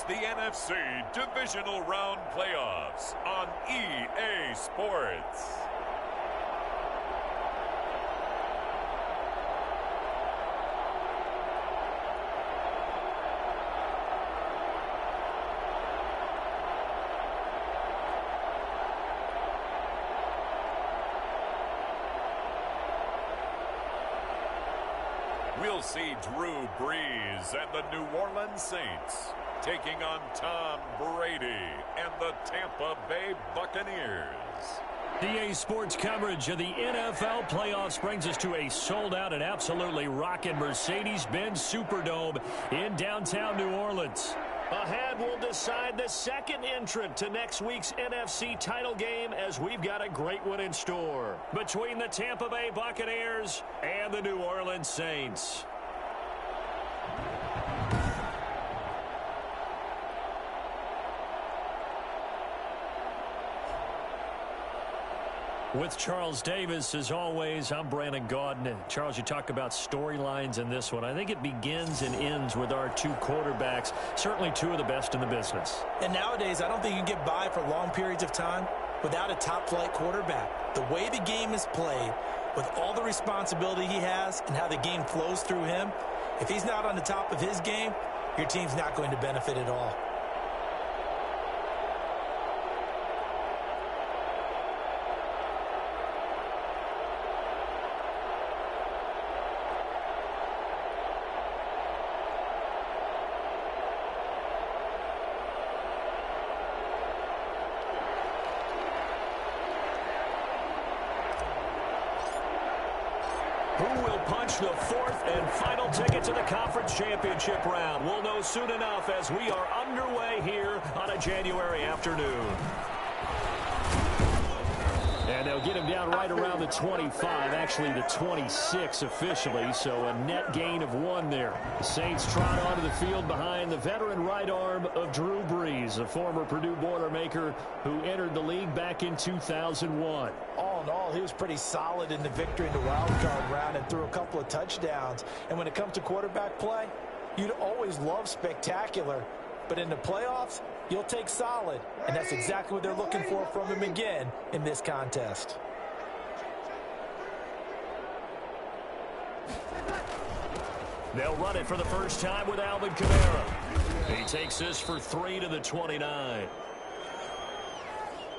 the NFC Divisional Round Playoffs on EA Sports. We'll see Drew Brees and the New Orleans Saints taking on Tom Brady and the Tampa Bay Buccaneers. EA Sports coverage of the NFL playoffs brings us to a sold-out and absolutely rocking Mercedes-Benz Superdome in downtown New Orleans. Ahead, we'll decide the second entrant to next week's NFC title game, as we've got a great one in store between the Tampa Bay Buccaneers and the New Orleans Saints. With Charles Davis, as always, I'm Brandon Gaudin. Charles, you talk about storylines in this one. I think it begins and ends with our two quarterbacks, certainly two of the best in the business. And nowadays, I don't think you can get by for long periods of time without a top-flight quarterback. The way the game is played, with all the responsibility he has and how the game flows through him, if he's not on the top of his game, your team's not going to benefit at all. Who will punch the fourth and final ticket to the conference championship round? We'll know soon enough as we are underway here on a January afternoon. And they'll get him down right around the 25, actually the 26 officially, so a net gain of 1 there. The Saints trot onto the field behind the veteran right arm of Drew Brees, a former Purdue Boilermaker who entered the league back in 2001. All in all, he was pretty solid in the victory in the wild card round and threw a couple of touchdowns. And when it comes to quarterback play, you'd always love spectacular. But in the playoffs, you'll take solid. And that's exactly what they're looking for from him again in this contest. They'll run it for the first time with Alvin Kamara. He takes this for 3 to the 29.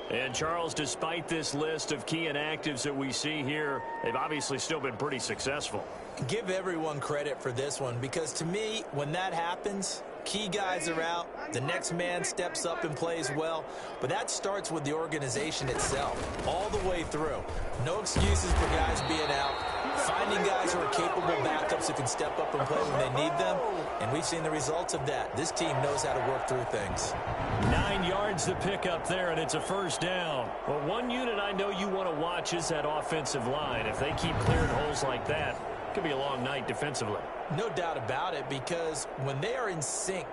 And, Charles, despite this list of key inactives that we see here, they've obviously still been pretty successful. Give everyone credit for this one, because to me, when that happens, key guys are out, the next man steps up and plays well, but that starts with the organization itself, all the way through. No excuses for guys being out, finding guys who are capable backups who can step up and play when they need them, and we've seen the results of that. This team knows how to work through things. 9 yards to pick up there, and it's a first down. Well, one unit I know you want to watch is that offensive line. If they keep clearing holes like that, it could be a long night defensively. No doubt about it, because when they are in sync,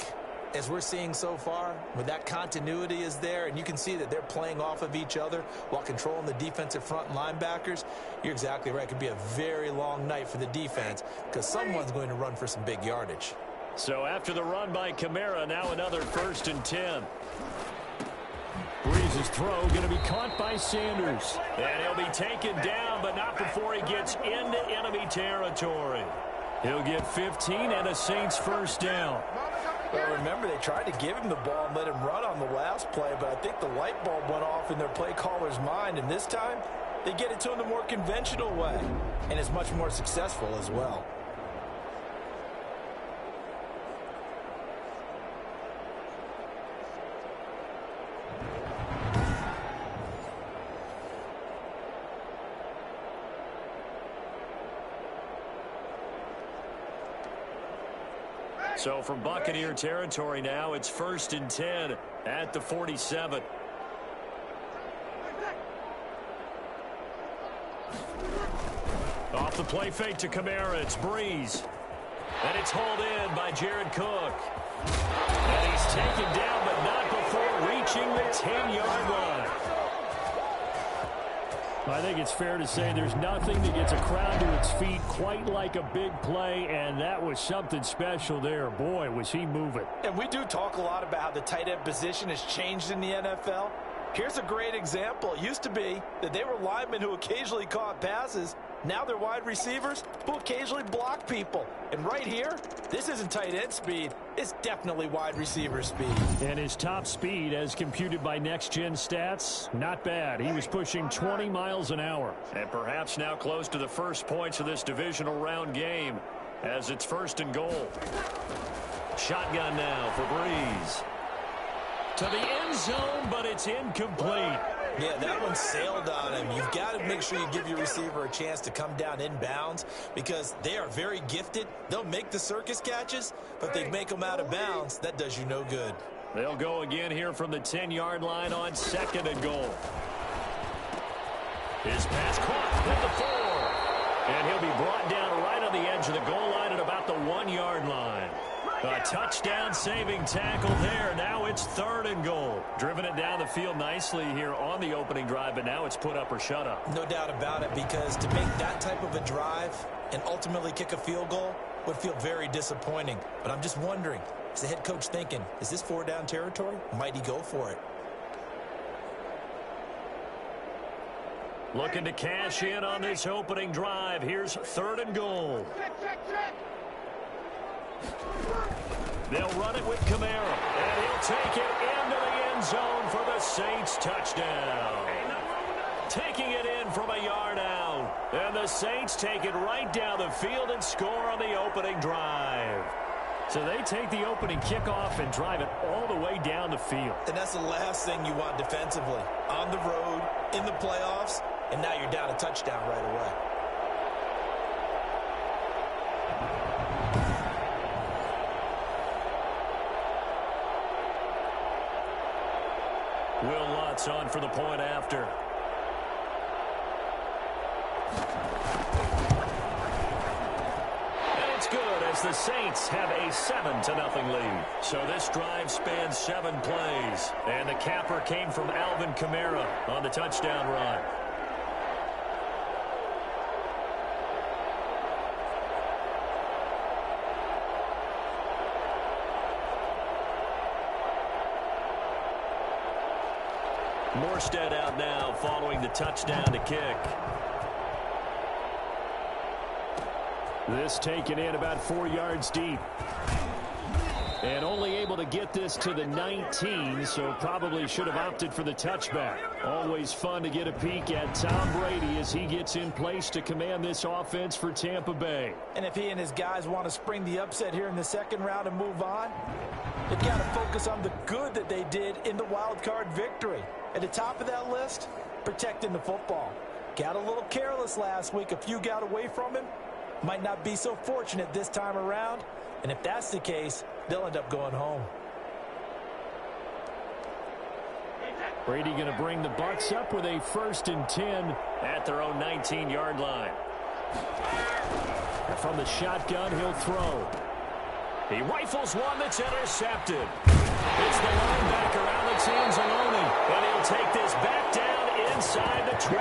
as we're seeing so far, when that continuity is there, and you can see that they're playing off of each other while controlling the defensive front and linebackers, you're exactly right. It could be a very long night for the defense, because someone's going to run for some big yardage. So after the run by Kamara, now another 1st and 10. Brees' throw going to be caught by Sanders. And he'll be taken down, but not before he gets into enemy territory. He'll get 15 and a Saints first down. Well, remember, they tried to give him the ball and let him run on the last play, but I think the light bulb went off in their play caller's mind, and this time they get it to him the more conventional way, and it's much more successful as well. So from Buccaneer territory now, it's 1st and 10 at the 47. Off the play fake to Kamara, it's Brees. And it's hauled in by Jared Cook. And he's taken down, but not before reaching the 10-yard line. I think it's fair to say there's nothing that gets a crowd to its feet quite like a big play, and that was something special there. Boy, was he moving. And we do talk a lot about how the tight end position has changed in the NFL. Here's a great example. It used to be that they were linemen who occasionally caught passes. Now they're wide receivers who occasionally block people. And right here, this isn't tight end speed. It's definitely wide receiver speed. And his top speed, as computed by Next Gen Stats, not bad. He was pushing 20 miles an hour. And perhaps now close to the first points of this divisional round game as it's 1st and goal. Shotgun now for Brees. To the end zone, but it's incomplete. Yeah, that one sailed on him. You've got to make sure you give your receiver a chance to come down inbounds because they are very gifted. They'll make the circus catches, but if they make them out of bounds, that does you no good. They'll go again here from the 10-yard line on 2nd and goal. His pass caught at the 4. And he'll be brought down right on the edge of the goal line at about the 1-yard line. A touchdown-saving tackle there. Now it's 3rd and goal. Driven it down the field nicely here on the opening drive, but now it's put up or shut up. No doubt about it, because to make that type of a drive and ultimately kick a field goal would feel very disappointing. But I'm just wondering, is the head coach thinking, is this 4-down territory? Might he go for it? Looking to cash in on this opening drive. Here's 3rd and goal. They'll run it with Kamara, and he'll take it into the end zone for the Saints touchdown. Taking it in from a yard out, and the Saints take it right down the field and score on the opening drive. So they take the opening kickoff and drive it all the way down the field. And that's the last thing you want defensively. On the road, in the playoffs, and now you're down a touchdown right away. Will Lutz on for the point after. And it's good as the Saints have a 7-0 lead. So this drive spans 7 plays. And the capper came from Alvin Kamara on the touchdown run. Morstead out now following the touchdown to kick. This taken in about 4 yards deep. And only able to get this to the 19, so probably should have opted for the touchback. Always fun to get a peek at Tom Brady as he gets in place to command this offense for Tampa Bay. And if he and his guys want to spring the upset here in the 2nd round and move on, they've got to focus on the good that they did in the wild card victory. At the top of that list, protecting the football. Got a little careless last week. A few got away from him. Might not be so fortunate this time around. And if that's the case, they'll end up going home. Brady going to bring the Bucs up with a 1st and 10 at their own 19-yard line. And from the shotgun, he'll throw. He rifles one that's intercepted. It's the linebacker, Alex Anzalone, and he'll take this back down inside the 20.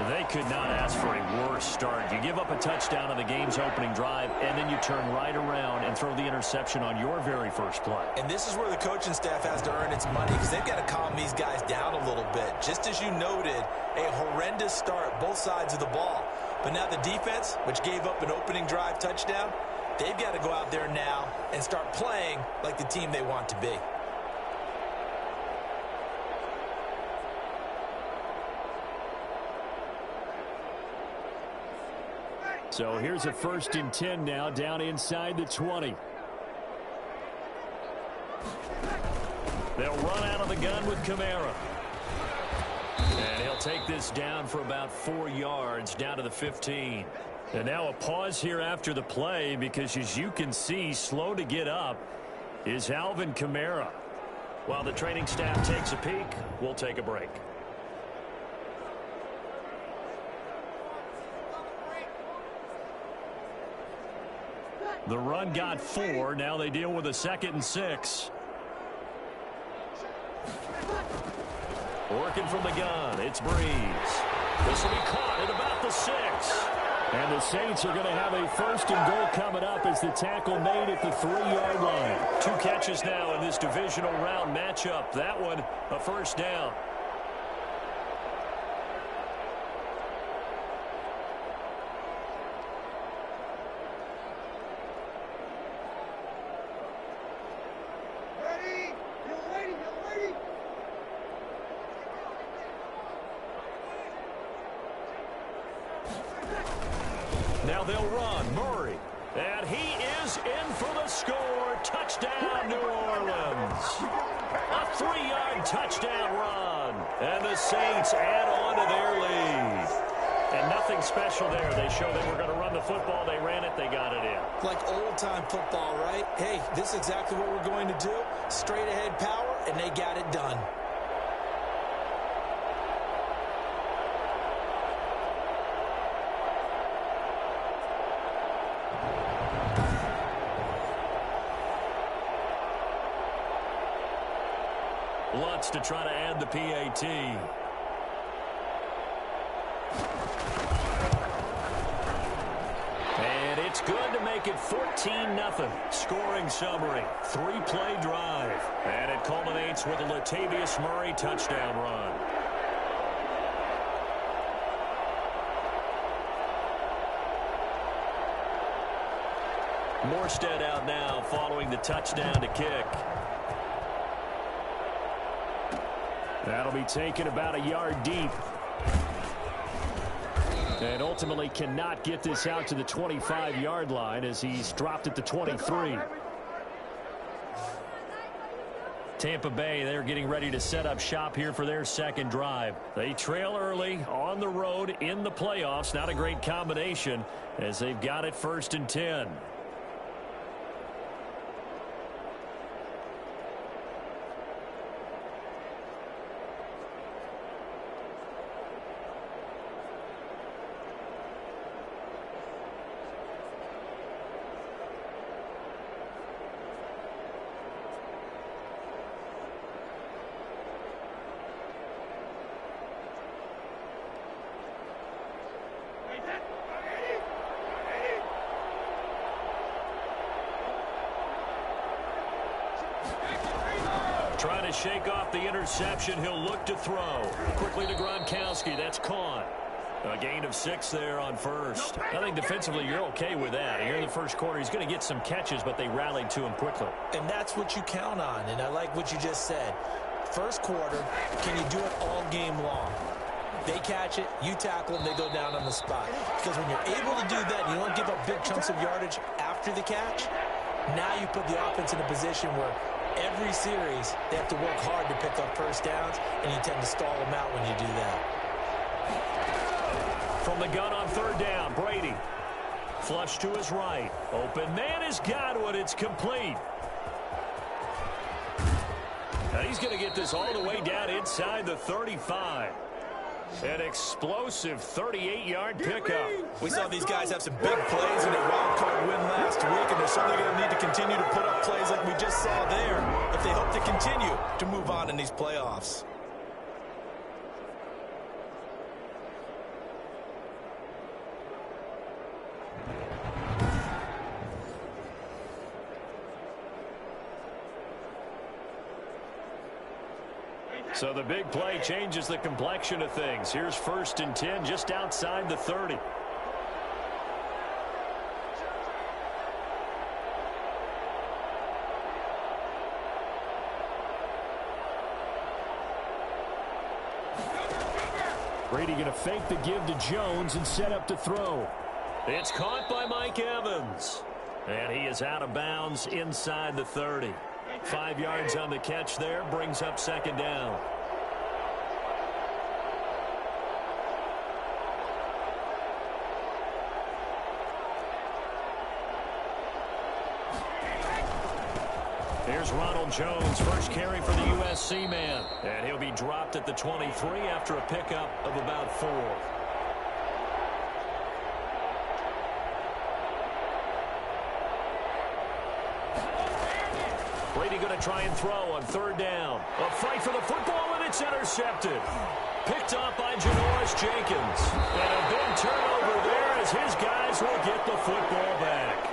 They could not ask for a worse start. You give up a touchdown on the game's opening drive, and then you turn right around and throw the interception on your very first play. And this is where the coaching staff has to earn its money because they've got to calm these guys down a little bit. Just as you noted, a horrendous start, both sides of the ball. But now the defense, which gave up an opening drive touchdown, they've got to go out there now and start playing like the team they want to be. So here's a 1st and 10 now down inside the 20. They'll run out of the gun with Kamara. And he'll take this down for about 4 yards down to the 15. And now a pause here after the play because, as you can see, slow to get up is Alvin Kamara. While the training staff takes a peek, we'll take a break. The run got 4. Now they deal with a 2nd and 6. Working from the gun, it's Brees. This will be caught at about the 6. And the Saints are going to have a 1st and goal coming up as the tackle made at the 3-yard line. 2 catches now in this divisional round matchup. That one, a 1st down. Now they'll run. Murray. And he is in for the score. Touchdown, New Orleans. A 3-yard touchdown run. And the Saints add on to their lead. And nothing special there. They showed they were going to run the football. They ran it. They got it in. Like old-time football, right? Hey, this is exactly what we're going to do. Straight-ahead power, and they got it done. Lutz to try to add the PAT. And it's good to make it 14-0. Scoring summary. 3-play drive. And it culminates with a Latavius Murray touchdown run. Morstead out now following the touchdown to kick. That'll be taken about a yard deep. And ultimately cannot get this out to the 25-yard line as he's dropped at the 23. Tampa Bay, they're getting ready to set up shop here for their 2nd drive. They trail early on the road in the playoffs. Not a great combination as they've got it 1st and 10. Trying to shake off the interception. He'll look to throw. Quickly to Gronkowski. That's caught. A gain of 6 there on 1st. I think defensively you're okay with that. Here in the 1st quarter, he's going to get some catches, but they rallied to him quickly. And that's what you count on, and I like what you just said. 1st quarter, can you do it all game long? They catch it, you tackle them, they go down on the spot. Because when you're able to do that, you don't give up big chunks of yardage after the catch. Now you put the offense in a position where every series they have to work hard to pick up 1st downs, and you tend to stall them out when you do that. From the gun on 3rd down, Brady. Flush to his right. Open man has got one. It's complete. And he's going to get this all the way down inside the 35. An explosive 38-yard pickup. We saw these guys have some big plays in their wild card win last week, and they're certainly going to need to continue to put up plays like we just saw there if they hope to continue to move on in these playoffs. So the big play changes the complexion of things. Here's 1st and 10 just outside the 30. Brady going to fake the give to Jones and set up to throw. It's caught by Mike Evans. And he is out of bounds inside the 30. 5 yards on the catch there, brings up 2nd down. Here's Ronald Jones, first carry for the USC man. And he'll be dropped at the 23 after a pickup of about 4. Brady going to try and throw on third down. A fight for the football, and it's intercepted. Picked up by Janoris Jenkins. And a big turnover there as his guys will get the football back.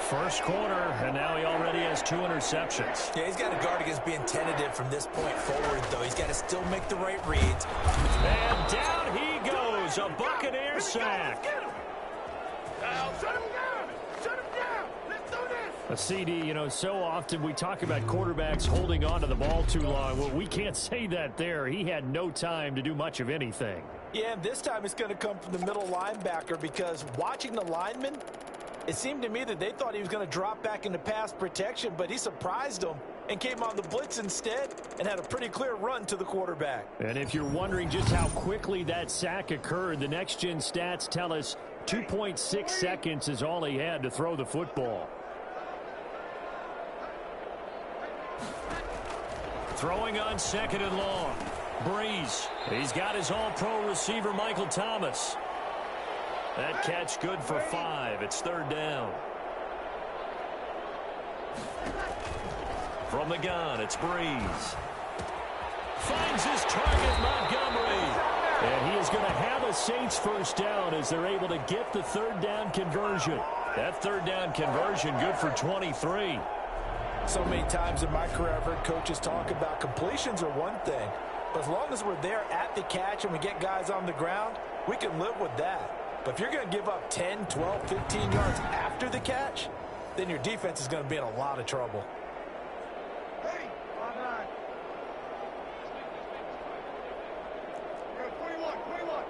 First quarter, and now he already has 2 interceptions. Yeah, he's got to guard against being tentative from this point forward, though. He's got to still make the right reads. And down he goes, a Buccaneer sack. Shut him down! Shut him down! Let's do this! A CD, so often we talk about quarterbacks holding on to the ball too long. Well, we can't say that there. He had no time to do much of anything. Yeah, and this time it's going to come from the middle linebacker because watching the lineman, it seemed to me that they thought he was going to drop back into pass protection, but he surprised them and came on the blitz instead and had a pretty clear run to the quarterback. And if you're wondering just how quickly that sack occurred, the next-gen stats tell us 2.6 seconds is all he had to throw the football. Throwing on second and long. Brees. He's got his all-pro receiver, Michael Thomas. That catch good for 5. It's third down. From the gun, it's Brees. Finds his target, Montgomery. And he is going to have a Saints first down as they're able to get the third down conversion. That third down conversion good for 23. So many times in my career, I've heard coaches talk about completions are one thing. But as long as we're there at the catch and we get guys on the ground, we can live with that. But if you're going to give up 10, 12, 15 yards after the catch, then your defense is going to be in a lot of trouble. Hey, on nine. You're 21.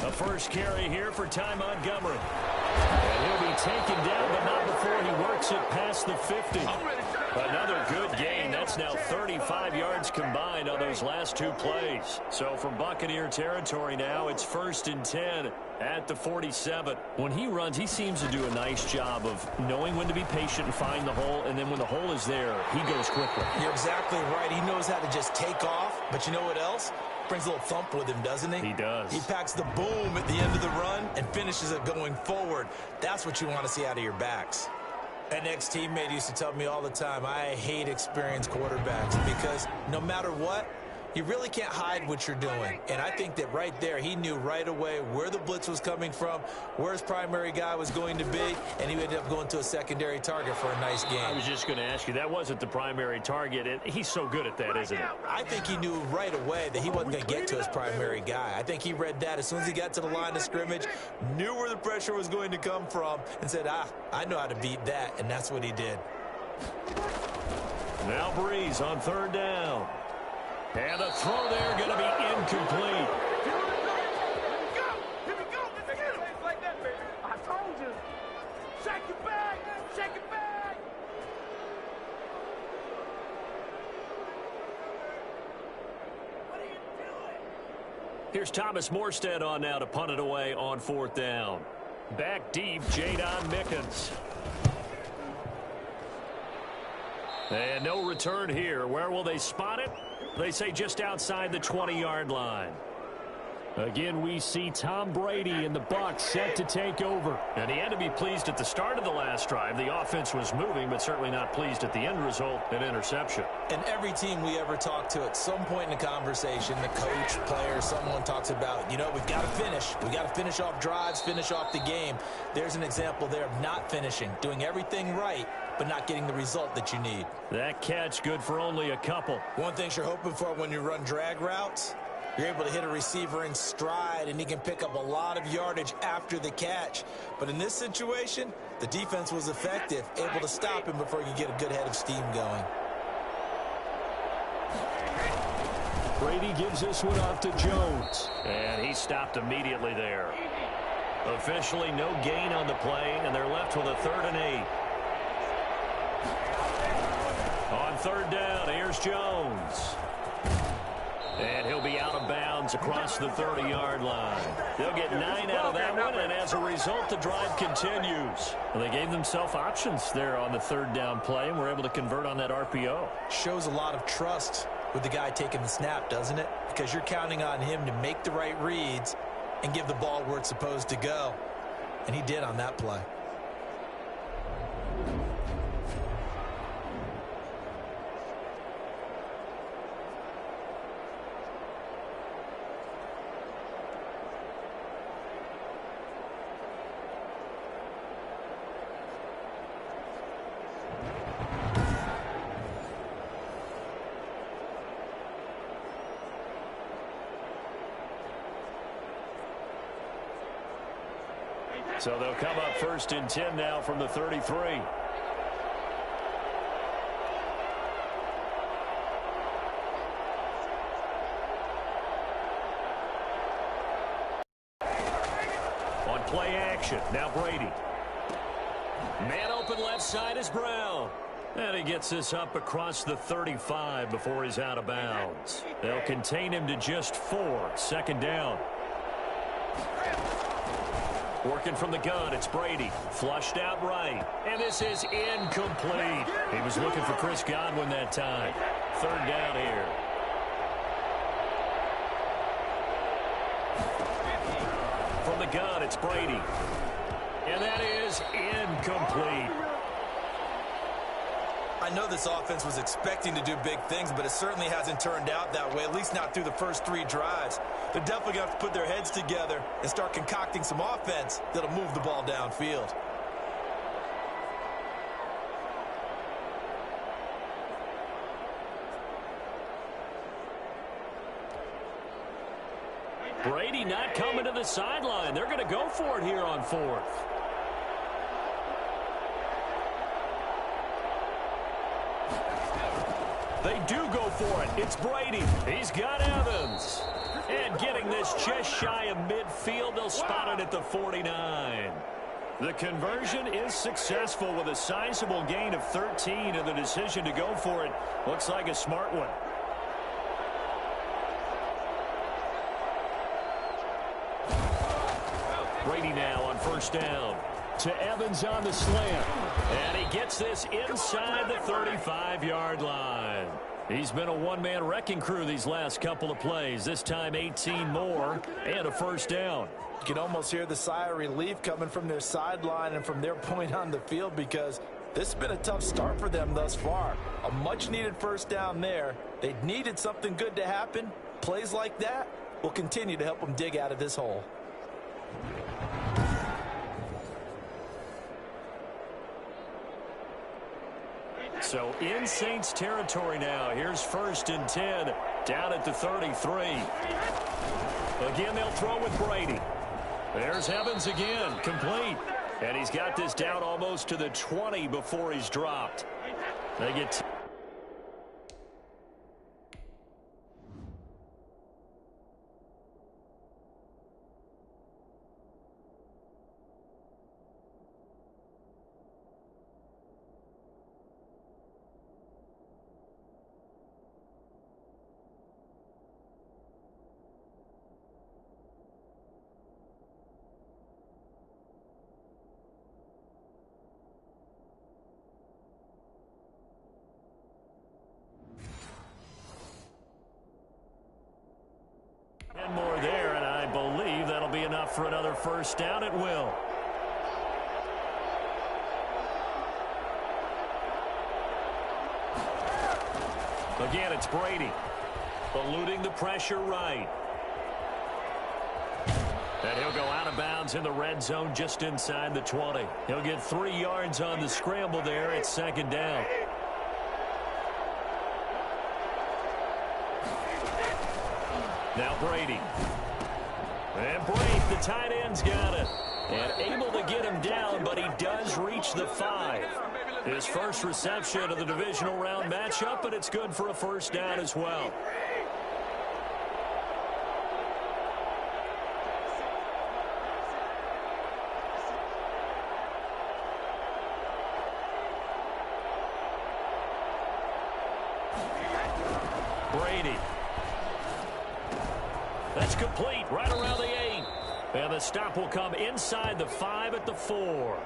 The first carry here for Ty Montgomery. And he'll be taken down, but not before he works it past the 50. Another good gain. That's now 35 yards combined on those last 2 plays. So from Buccaneer territory now, it's 1st and 10 at the 47. When he runs, he seems to do a nice job of knowing when to be patient and find the hole, and then when the hole is there, he goes quickly. You're exactly right. He knows how to just take off, but you know what else? Brings a little thump with him, doesn't he? He does. He packs the boom at the end of the run and finishes it going forward. That's what you want to see out of your backs. An ex-teammate used to tell me all the time, I hate experienced quarterbacks because no matter what, you really can't hide what you're doing. And I think that right there, he knew right away where the blitz was coming from, where his primary guy was going to be, and he ended up going to a secondary target for a nice game. I was just going to ask you, that wasn't the primary target, and he's so good at that, isn't he? I think he knew right away that he wasn't going to get to his primary guy. I think he read that as soon as he got to the line of scrimmage, knew where the pressure was going to come from, and said, I know how to beat that, and that's what he did. Now Brees on third down. And the throw there going to be incomplete. Here we go. Let's get him. Like that, baby. I told you. Shake it back. Shake it back. What are you doing? Here's Thomas Morstead on now to punt it away on 4th down. Back deep, Jadon Mickens. And no return here. Where will they spot it? They say just outside the 20-yard line. Again, we see Tom Brady and the Bucs set to take over. And he had to be pleased at the start of the last drive. The offense was moving, but certainly not pleased at the end result, an interception. And every team we ever talk to, at some point in the conversation, the coach, player, someone talks about, we've got to finish. We've got to finish off drives, finish off the game. There's an example there of not finishing, doing everything right, but not getting the result that you need. That catch good for only a couple. One thing you're hoping for when you run drag routes, you're able to hit a receiver in stride, and he can pick up a lot of yardage after the catch. But in this situation, the defense was effective, able to stop him before you get a good head of steam going. Brady gives this one off to Jones. And he stopped immediately there. Officially no gain on the play, and they're left with a 3rd and 8. On 3rd down, here's Jones. And he'll be out of bounds across the 30-yard line. They'll get 9 out of that one, and as a result, the drive continues. Well, they gave themselves options there on the 3rd down play, and were able to convert on that RPO. Shows a lot of trust with the guy taking the snap, doesn't it? Because you're counting on him to make the right reads and give the ball where it's supposed to go. And he did on that play. So they'll come up 1st and 10 now from the 33. On play action, now Brady. Man open left side is Brown. And he gets this up across the 35 before he's out of bounds. They'll contain him to just 4. 2nd down. Working from the gun, it's Brady. Flushed out right. And this is incomplete. He was looking for Chris Godwin that time. 3rd down here. From the gun, it's Brady. And that is incomplete. I know this offense was expecting to do big things, but it certainly hasn't turned out that way, at least not through the first 3 drives. They're definitely going to have to put their heads together and start concocting some offense that'll move the ball downfield. Brady not coming to the sideline. They're going to go for it here on 4th. They do go for it. It's Brady. He's got Evans. And getting this just shy of midfield, they'll spot it at the 49. The conversion is successful with a sizable gain of 13, and the decision to go for it looks like a smart one. Brady now on 1st down. To Evans on the slant. And he gets this inside the 35-yard line. He's been a one-man wrecking crew these last couple of plays. This time 18 more and a 1st down. You can almost hear the sigh of relief coming from their sideline and from their point on the field because this has been a tough start for them thus far. A much-needed 1st down there. They needed something good to happen. Plays like that will continue to help them dig out of this hole. So in Saints territory now. Here's 1st and 10 down at the 33. Again, they'll throw with Brady. There's Evans again, complete. And he's got this down almost to the 20 before he's dropped. They get... And more there, and I believe that'll be enough for another 1st down. It will. Again, it's Brady. Eluding the pressure right. And he'll go out of bounds in the red zone just inside the 20. He'll get 3 yards on the scramble there. It's 2nd down. Now Brady. And Brady, the tight end's got it. And able to get him down, but he does reach the 5. His first reception of the divisional round matchup, and it's good for a 1st down as well. Brady. That's complete right around the 8. And the stop will come inside the 5 at the 4.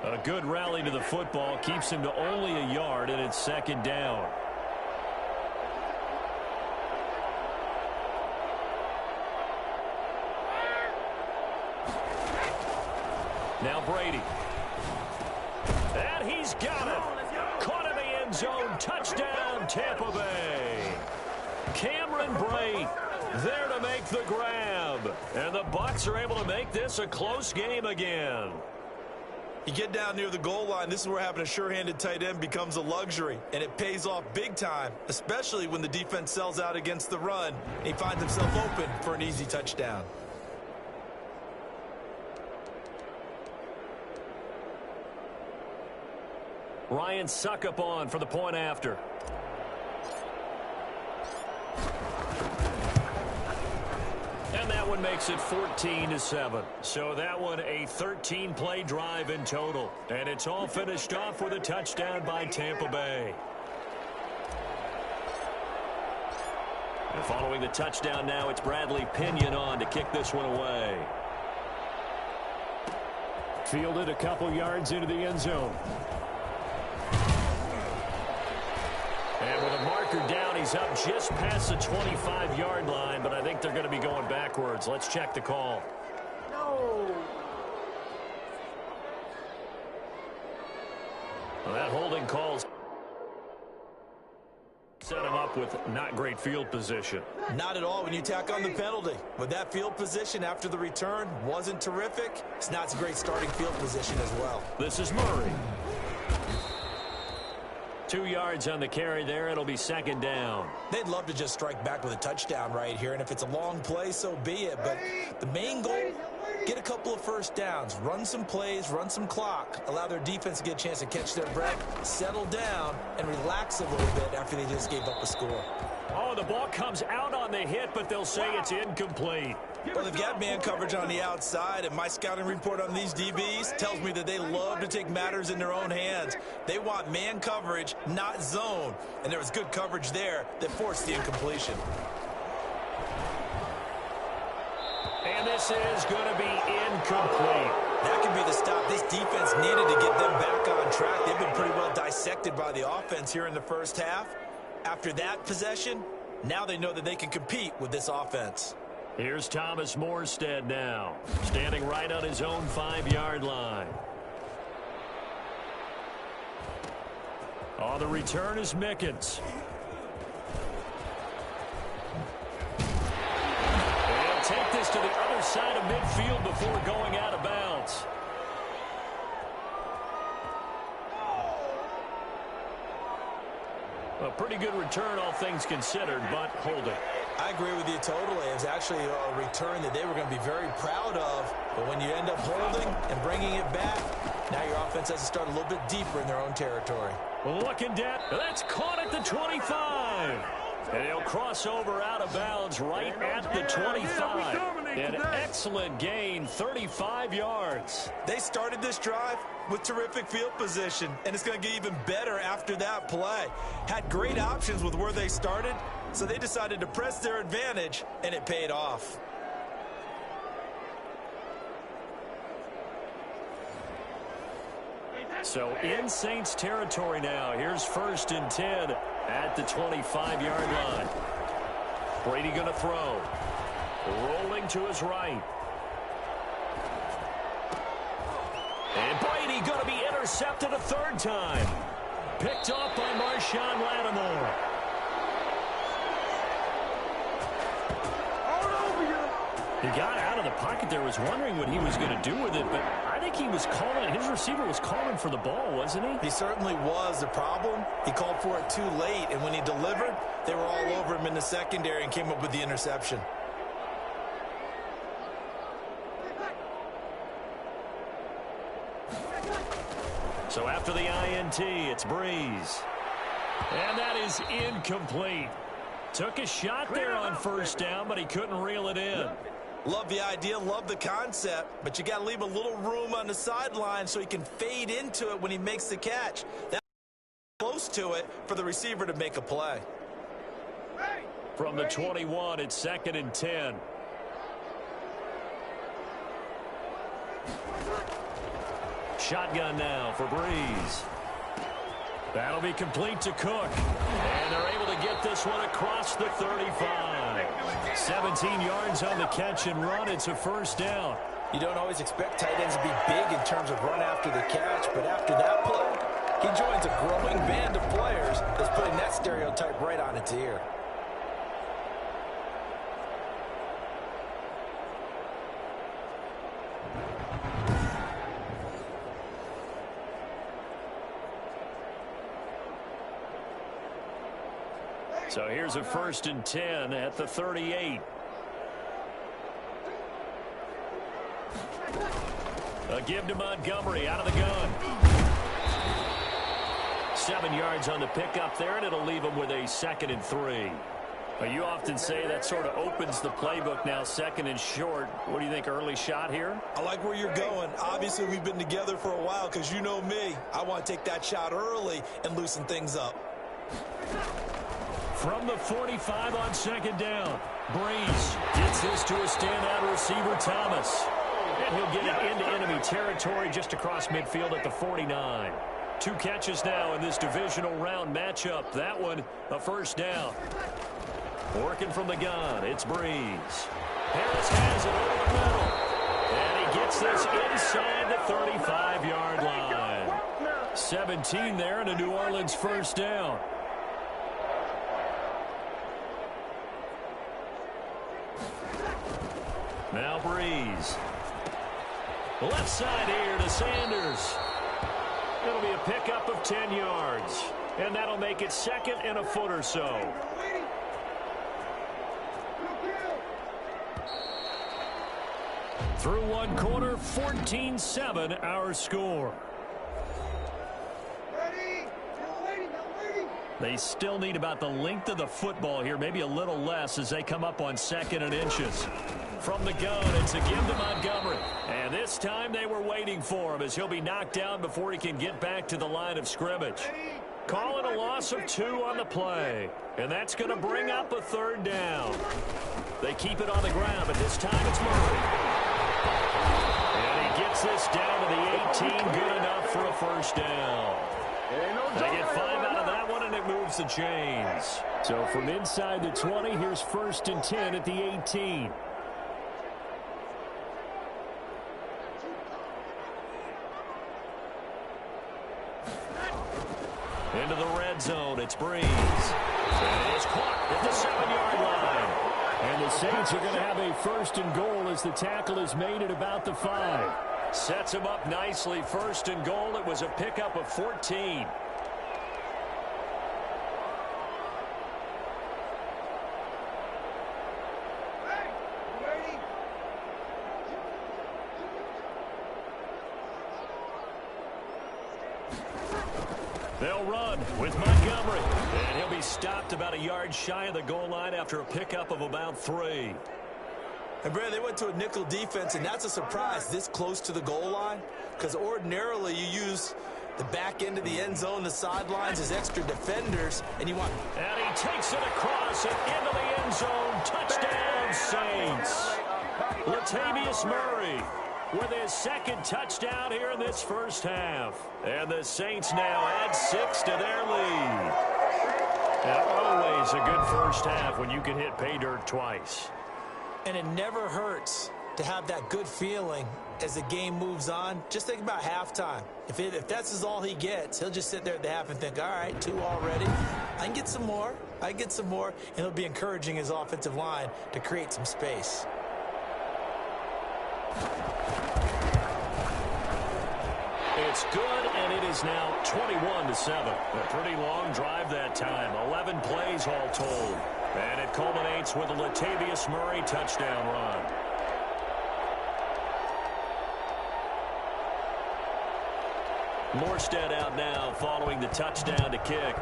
A good rally to the football keeps him to only a yard, and it's 2nd down. Now Brady. And he's got it. Caught in the end zone. Touchdown, Tampa Bay. Cameron Brate there to make the grab. And the Bucs are able to make this a close game again. You get down near the goal line, this is where having a sure-handed tight end becomes a luxury, and it pays off big time, especially when the defense sells out against the run, and he finds himself open for an easy touchdown. Ryan Suckup on for the point after. And that one makes it 14-7. So that one a 13-play drive in total. And it's all finished off with a touchdown by Tampa Bay. And following the touchdown now, it's Bradley Pinion on to kick this one away. Fielded a couple yards into the end zone. And with a marker down, he's up just past the 25-yard line, but I think they're going to be going backwards. Let's check the call. No. Well, that holding calls set him up with not great field position. Not at all when you tack on the penalty. With that field position after the return wasn't terrific. It's not a great starting field position as well. This is Murray. 2 yards on the carry there. It'll be second down. They'd love to just strike back with a touchdown right here, and if it's a long play, so be it. But the main goal, get a couple of first downs, run some plays, run some clock, allow their defense to get a chance to catch their breath, settle down, and relax a little bit after they just gave up a score. Oh, the ball comes out on the hit, but they'll say it's incomplete. Well, they've got man coverage on the outside, and my scouting report on these DBs tells me that they love to take matters in their own hands. They want man coverage, not zone, and there was good coverage there that forced the incompletion. And this is going to be incomplete. That could be the stop this defense needed to get them back on track. They've been pretty well dissected by the offense here in the first half. After that possession, now they know that they can compete with this offense. Here's Thomas Morstead now, standing right on his own 5-yard line. On the return is Mickens. They'll take this to the other side of midfield before going out of bounds. A pretty good return, all things considered, but holding. I agree with you totally. It was actually a return that they were going to be very proud of. But when you end up holding and bringing it back, now your offense has to start a little bit deeper in their own territory. Looking down. That's caught at the 25. And he'll cross over out of bounds right at the 25. An excellent gain, 35 yards. They started this drive with terrific field position, and it's going to get even better after that play. Had great options with where they started, so they decided to press their advantage, and it paid off. So in Saints territory now. Here's 1st and 10 at the 25-yard line. Brady going to throw. Rolling to his right. And Brady going to be intercepted a 3rd time. Picked off by Marshawn Lattimore. He got out of the pocket there, was wondering what he was going to do with it, but I think he was calling, his receiver was calling for the ball, wasn't he? He certainly was. The problem, he called for it too late, and when he delivered, they were all over him in the secondary and came up with the interception. So after the INT, it's Brees. And that is incomplete. Took a shot there on 1st down, but he couldn't reel it in. Love the idea, love the concept, but you got to leave a little room on the sideline so he can fade into it when he makes the catch. That's close to it for the receiver to make a play. From the 21, it's 2nd and 10. Shotgun now for Brees. That'll be complete to Cook. And they're able to get this one across the 35. 17 yards on the catch and run. It's a 1st down. You don't always expect tight ends to be big in terms of run after the catch, but after that play, he joins a growing band of players that's putting that stereotype right on its ear. So here's a 1st and 10 at the 38. A give to Montgomery out of the gun. 7 yards on the pickup there, and it'll leave them with a 2nd and 3. But you often say that sort of opens the playbook now, 2nd and short. What do you think, early shot here? I like where you're going. Obviously, we've been together for a while because you know me. I want to take that shot early and loosen things up. From the 45 on 2nd down, Brees gets this to a standout receiver, Thomas. And he'll get it into enemy territory just across midfield at the 49. 2 catches now in this divisional round matchup. That one, a 1st down. Working from the gun, it's Brees. Harris has it over the middle. And he gets this inside the 35-yard line. 17 there and a New Orleans 1st down. Now Brees. Left side here to Sanders. It'll be a pickup of 10 yards. And that'll make it 2nd and a foot or so. Through 1 quarter, 14-7 our score. They still need about the length of the football here, maybe a little less as they come up on 2nd and inches. From the gun, it's a give to Montgomery. And this time they were waiting for him as he'll be knocked down before he can get back to the line of scrimmage. Calling a loss of 2 on the play. And that's going to bring up a 3rd down. They keep it on the ground, but this time it's Murray. And he gets this down to the 18, good enough for a 1st down. They get 5 out of that one, and it moves the chains. So from inside the 20, here's 1st and 10 at the 18. Into the red zone, it's Brees. And it's caught at the 7-yard line. And the Saints are going to have a 1st and goal as the tackle is made at about the 5. Sets him up nicely. 1st and goal. It was a pickup of 14. They'll run with Montgomery. And he'll be stopped about a yard shy of the goal line after a pickup of about 3. And, Brad, they went to a nickel defense, and that's a surprise this close to the goal line because ordinarily you use the back end of the end zone, the sidelines as extra defenders, and you want... And he takes it across and into the end zone. Touchdown, Saints. Latavius Murray with his 2nd touchdown here in this 1st half. And the Saints now add 6 to their lead. And always a good 1st half when you can hit pay dirt twice. And it never hurts to have that good feeling as the game moves on. Just think about halftime. If that's all he gets, he'll just sit there at the half and think, all right, 2 already. I can get some more. I get some more. And he'll be encouraging his offensive line to create some space. It's good, and it is now 21-7. A pretty long drive that time. 11 plays all told. And it culminates with a Latavius Murray touchdown run. Morstead out now following the touchdown to kick.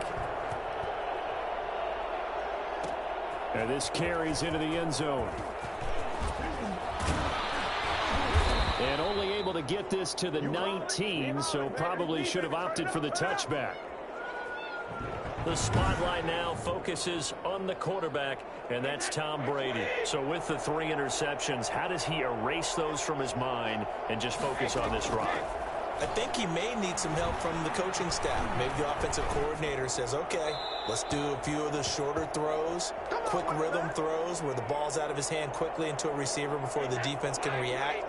And this carries into the end zone. And only able to get this to the 19, so probably should have opted for the touchback. The spotlight now focuses on the quarterback, and that's Tom Brady. So with the 3 interceptions, how does he erase those from his mind and just focus on this drive? I think he may need some help from the coaching staff. Maybe the offensive coordinator says, okay, let's do a few of the shorter throws, quick rhythm throws where the ball's out of his hand quickly into a receiver before the defense can react.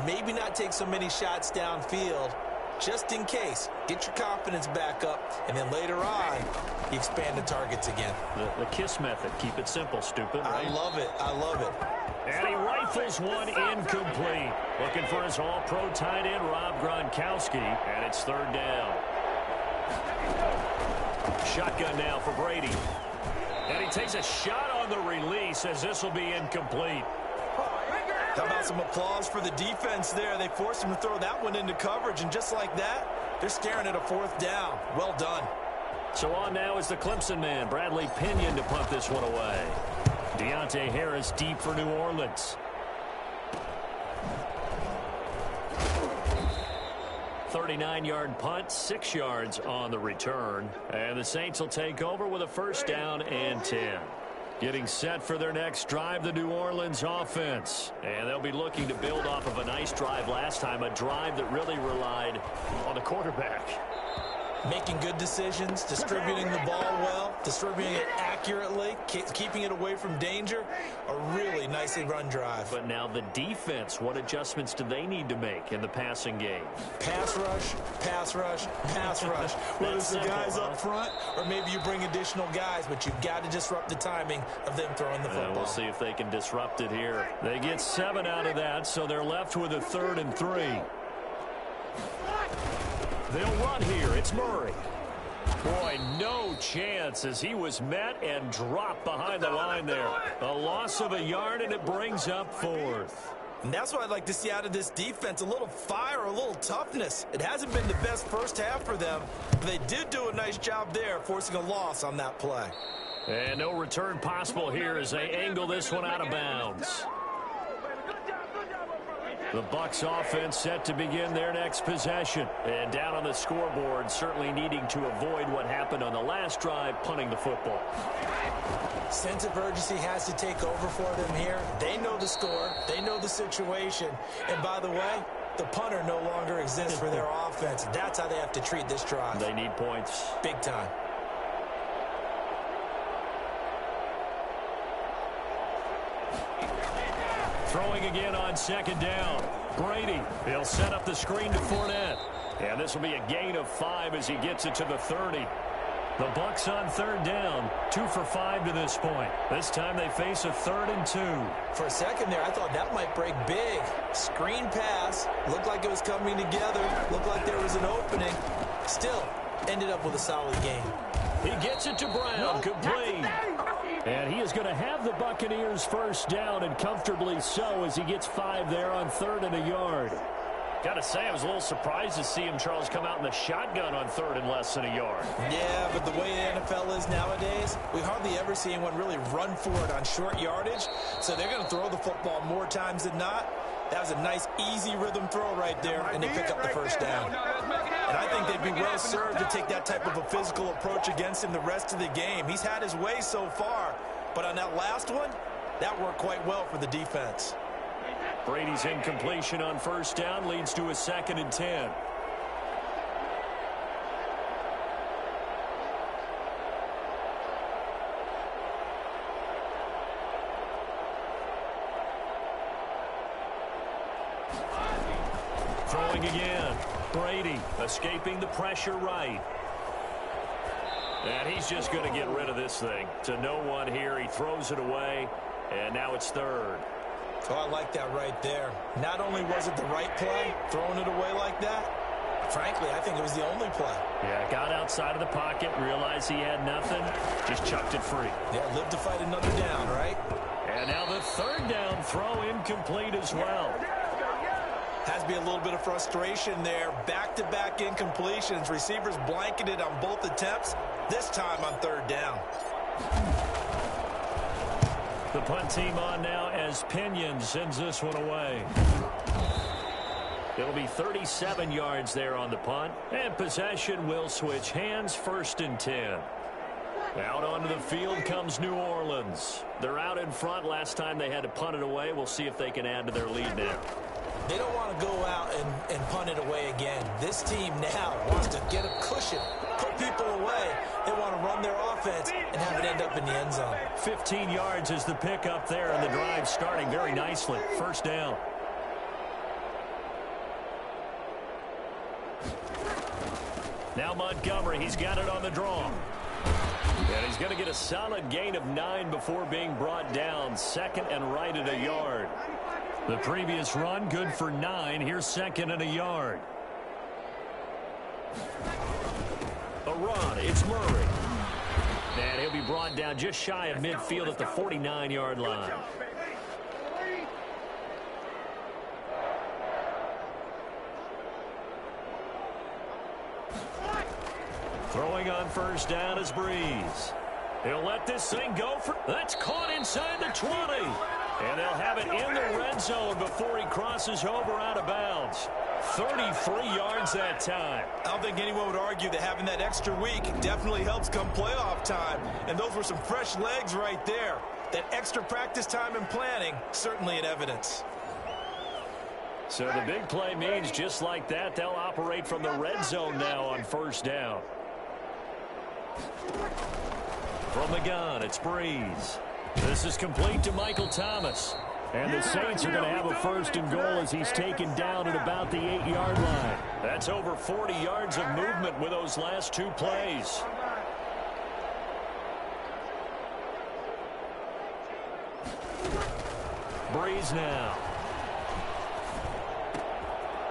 Maybe not take so many shots downfield, just in case. Get your confidence back up, and then later on, you expand the targets again. The KISS method. Keep it simple, stupid. Right? I love it. I love it. And he rifles one incomplete. Looking for his all-pro tight end, Rob Gronkowski, and it's 3rd down. Shotgun now for Brady. And he takes a shot on the release as this will be incomplete. How about some applause for the defense there? They forced him to throw that one into coverage, and just like that, They're staring at a fourth down. Well done. So on now is the Clemson man, Bradley Pinion, to punt this one away. Deontay Harris deep for New Orleans. 39-yard punt, 6 yards on the return. And the Saints will take over with a first down and 10. Getting set for their next drive, the New Orleans offense. And they'll be looking to build off of a nice drive last time, a drive that really relied on the quarterback. Making good decisions, distributing the ball well, distributing it accurately, keeping it away from danger. A really nicely run drive. But now the defense, what adjustments do they need to make in the passing game? Pass rush, pass rush, pass rush. Whether it's the guys up front or maybe you bring additional guys, but you've got to disrupt the timing of them throwing the football. We'll see if they can disrupt it here. They get 7 out of that, so they're left with a 3rd and 3. They'll run here. It's Murray. Boy, no chance as he was met and dropped behind the line there. A loss of a yard, and it brings up 4th. And that's what I'd like to see out of this defense, a little fire, a little toughness. It hasn't been the best first half for them, but they did do a nice job there, forcing a loss on that play. And no return possible here as they angle this one out of bounds. The Bucs offense set to begin their next possession. And down on the scoreboard, certainly needing to avoid what happened on the last drive, punting the football. Sense of urgency has to take over for them here. They know the score. They know the situation. And by the way, the punter no longer exists for their offense. That's how they have to treat this drive. They need points. Big time. Throwing again on 2nd down. Brady, he'll set up the screen to Fournette. And this will be a gain of 5 as he gets it to the 30. The Bucs on 3rd down, 2 for 5 to this point. This time they face a 3rd and 2. For a second there, I thought that might break big. Screen pass, looked like it was coming together, looked like there was an opening. Still, ended up with a solid game. He gets it to Brown, complete. And he is going to have the Buccaneers first down, and comfortably so, as he gets 5 there on 3rd and a yard. Got to say, I was a little surprised to see him, Charles, come out in the shotgun on 3rd and less than a yard. Yeah, but the way the NFL is nowadays, we hardly ever see anyone really run for it on short yardage. So they're going to throw the football more times than not. That was a nice, easy rhythm throw right there, and they pick up the first down. And I think they'd be well served to take that type of a physical approach against him the rest of the game. He's had his way so far, but on that last one, that worked quite well for the defense. Brady's incompletion on first down leads to a 2nd and 10. Throwing again. Brady escaping the pressure right. And he's just going to get rid of this thing. To no one here. He throws it away, and now it's 3rd. Oh, I like that right there. Not only was it the right play, throwing it away like that, frankly, I think it was the only play. Yeah, got outside of the pocket, realized he had nothing, just chucked it free. Yeah, lived to fight another down, right? And now the 3rd down throw incomplete as well. Has to be a little bit of frustration there. Back-to-back incompletions. Receivers blanketed on both attempts, this time on 3rd down. The punt team on now as Pinion sends this one away. It'll be 37 yards there on the punt. And possession will switch hands, 1st and 10. Out onto the field comes New Orleans. They're out in front. Last time they had to punt it away. We'll see if they can add to their lead now. They don't want to go out and punt it away again. This team now wants to get a cushion, put people away. They want to run their offense and have it end up in the end zone. 15 yards is the pickup there, and the drive starting very nicely. First down. Now Montgomery, he's got it on the draw. And he's going to get a solid gain of 9 before being brought down. 2nd and right at a yard. The previous run good for 9. Here's 2nd and a yard. A run. It's Murray. And he'll be brought down just shy of midfield at the 49-yard line. Throwing on first down is Brees. He'll let this thing go for... That's caught inside the 20. And they'll have it in the red zone before he crosses over out of bounds. 33 yards that time. I don't think anyone would argue that having that extra week definitely helps come playoff time. And those were some fresh legs right there. That extra practice time and planning, certainly in evidence. So the big play means just like that, they'll operate from the red zone now on first down. From the gun, it's Brees. This is complete to Michael Thomas. And the Saints are going to have a first and goal as he's taken down at about the 8-yard line. That's over 40 yards of movement with those last two plays. Brees now.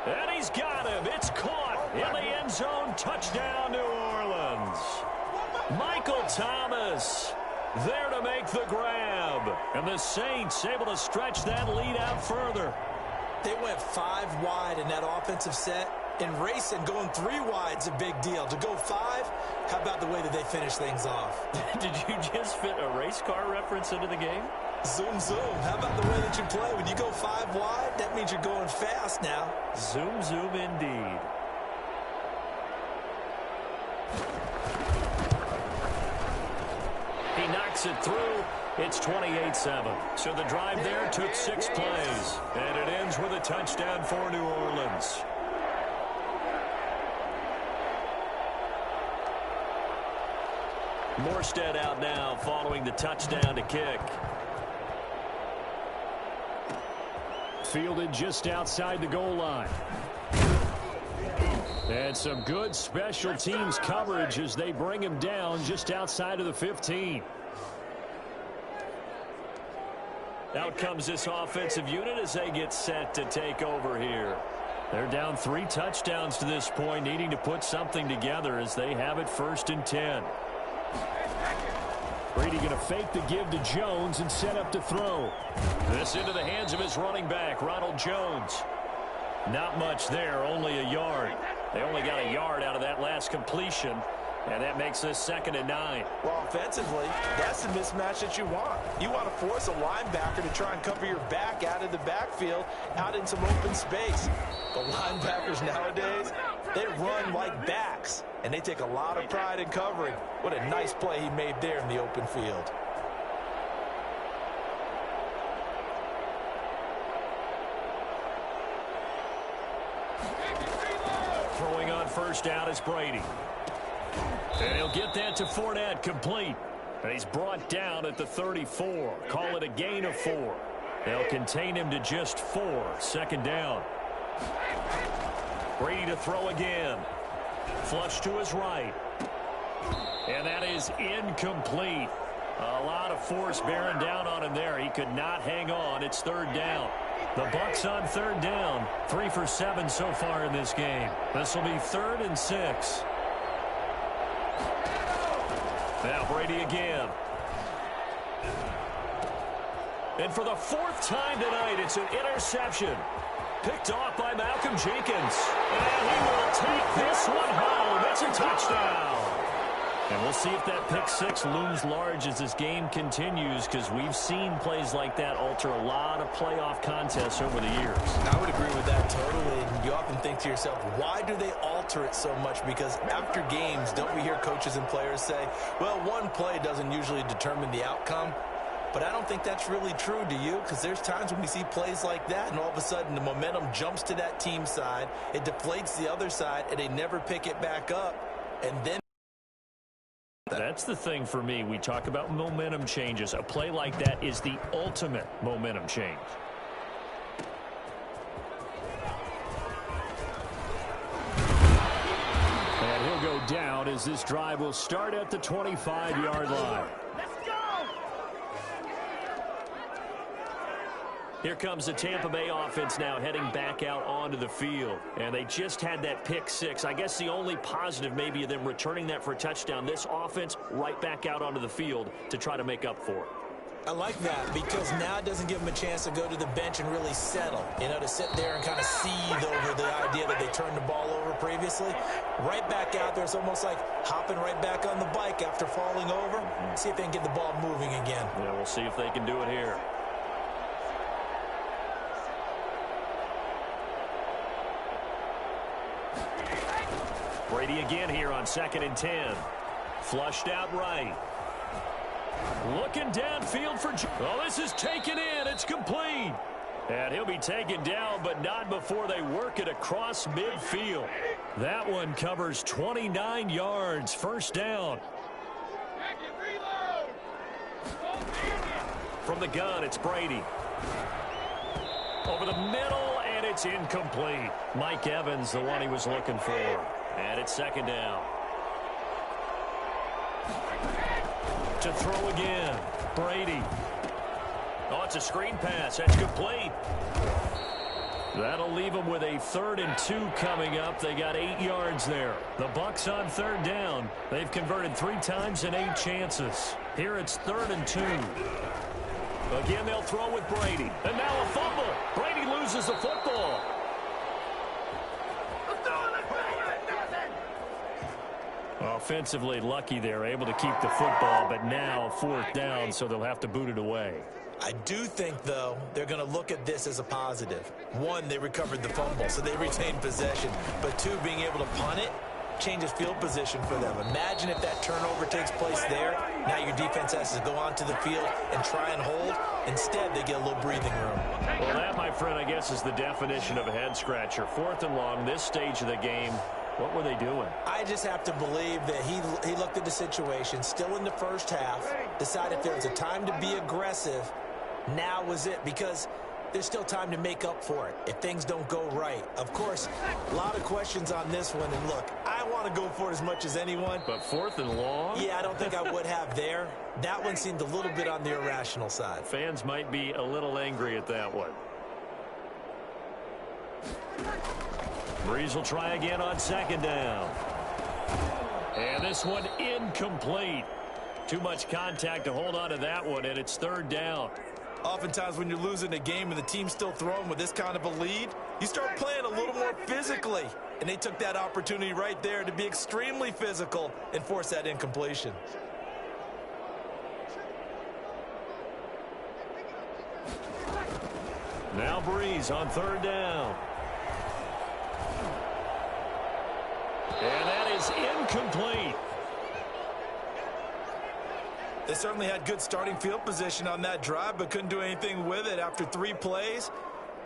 And he's got him. It's caught in the end zone. Touchdown, New Orleans. Michael Thomas there to make the grab. And the Saints able to stretch that lead out further. They went 5 wide in that offensive set. In racing, going 3 wide is a big deal. To go 5, how about the way that they finish things off? Did you just fit a race car reference into the game? Zoom, zoom. How about the way that you play? When you go 5 wide, that means you're going fast now. Zoom, zoom indeed. He knocks it through. It's 28-7. So the drive there took 6 plays. And it ends with a touchdown for New Orleans. Morstead out now following the touchdown to kick. Fielded just outside the goal line. And some good special teams coverage as they bring him down just outside of the 15. Out comes this offensive unit as they get set to take over here. They're down 3 touchdowns to this point, needing to put something together as they have it 1st and 10. Brady going to fake the give to Jones and set up to throw. This into the hands of his running back, Ronald Jones. Not much there, only a yard. They only got a yard out of that last completion, and that makes this 2nd and 9. Well, offensively, that's the mismatch that you want. You want to force a linebacker to try and cover your back out of the backfield, out in some open space. The linebackers nowadays, they run like backs, and they take a lot of pride in covering. What a nice play he made there in the open field. Throwing on first down is Brady. And he'll get that to Fournette, complete. And he's brought down at the 34. Call it a gain of 4. They'll contain him to just 4. 2nd down. Brady to throw again. Flush to his right. And that is incomplete. A lot of force bearing down on him there. He could not hang on. It's 3rd down. The Bucs on 3rd down. 3 for 7 so far in this game. This will be 3rd and 6. Now Brady again. And for the 4th time tonight, it's an interception. Picked off by Malcolm Jenkins. And he will take this one home. It's a touchdown. And we'll see if that pick 6 looms large as this game continues, because we've seen plays like that alter a lot of playoff contests over the years. I would agree with that totally. And you often think to yourself, why do they alter it so much? Because after games, don't we hear coaches and players say, well, one play doesn't usually determine the outcome? But I don't think that's really true, do you? Because there's times when we see plays like that, and all of a sudden the momentum jumps to that team side, it deflates the other side, and they never pick it back up, and then that's the thing for me. We talk about momentum changes. A play like that is the ultimate momentum change. And he'll go down as this drive will start at the 25-yard line. Here comes the Tampa Bay offense now heading back out onto the field. And they just had that pick 6. I guess the only positive maybe of them returning that for a touchdown. This offense right back out onto the field to try to make up for it. I like that because now it doesn't give them a chance to go to the bench and really settle. You know, to sit there and kind of seethe over the idea that they turned the ball over. previously. Right back out there. It's almost like hopping right back on the bike after falling over. See if they can get the ball moving again. Yeah, we'll see if they can do it here. Brady again here on 2nd and 10. Flushed out right. Looking downfield for... Oh, this is taken in. It's complete. And he'll be taken down, but not before they work it across midfield. That one covers 29 yards. First down. From the gun, it's Brady. Over the middle, and it's incomplete. Mike Evans, the one he was looking for. And it's 2nd down. To throw again. Brady. Oh, it's a screen pass. That's complete. That'll leave them with a 3rd and 2 coming up. They got 8 yards there. The Bucs on 3rd down. They've converted 3 times in 8 chances. Here it's 3rd and 2. Again, they'll throw with Brady. And now a fumble. Brady loses the football. Offensively lucky they're able to keep the football, but now 4th down, so they'll have to boot it away. I do think, though, they're going to look at this as a positive. 1, they recovered the fumble, so they retained possession. But 2, being able to punt it changes field position for them. Imagine if that turnover takes place there. Now your defense has to go onto the field and try and hold. Instead, they get a little breathing room. Well, that, my friend, I guess is the definition of a head-scratcher. 4th and long, this stage of the game. What were they doing? I just have to believe that he looked at the situation, still in the first half, decided if there was a time to be aggressive, now was it, because there's still time to make up for it if things don't go right. Of course, a lot of questions on this one, and look, I want to go for it as much as anyone. But 4th and long? Yeah, I don't think I would have there. That one seemed a little bit on the irrational side. Fans might be a little angry at that one. Brees will try again on 2nd down. And this one incomplete. Too much contact to hold on to that one, and it's 3rd down. Oftentimes when you're losing a game and the team's still throwing with this kind of a lead, you start playing a little more physically. And they took that opportunity right there to be extremely physical and force that incompletion. Now Brees on 3rd down. And that is incomplete. They certainly had good starting field position on that drive, but couldn't do anything with it after 3 plays.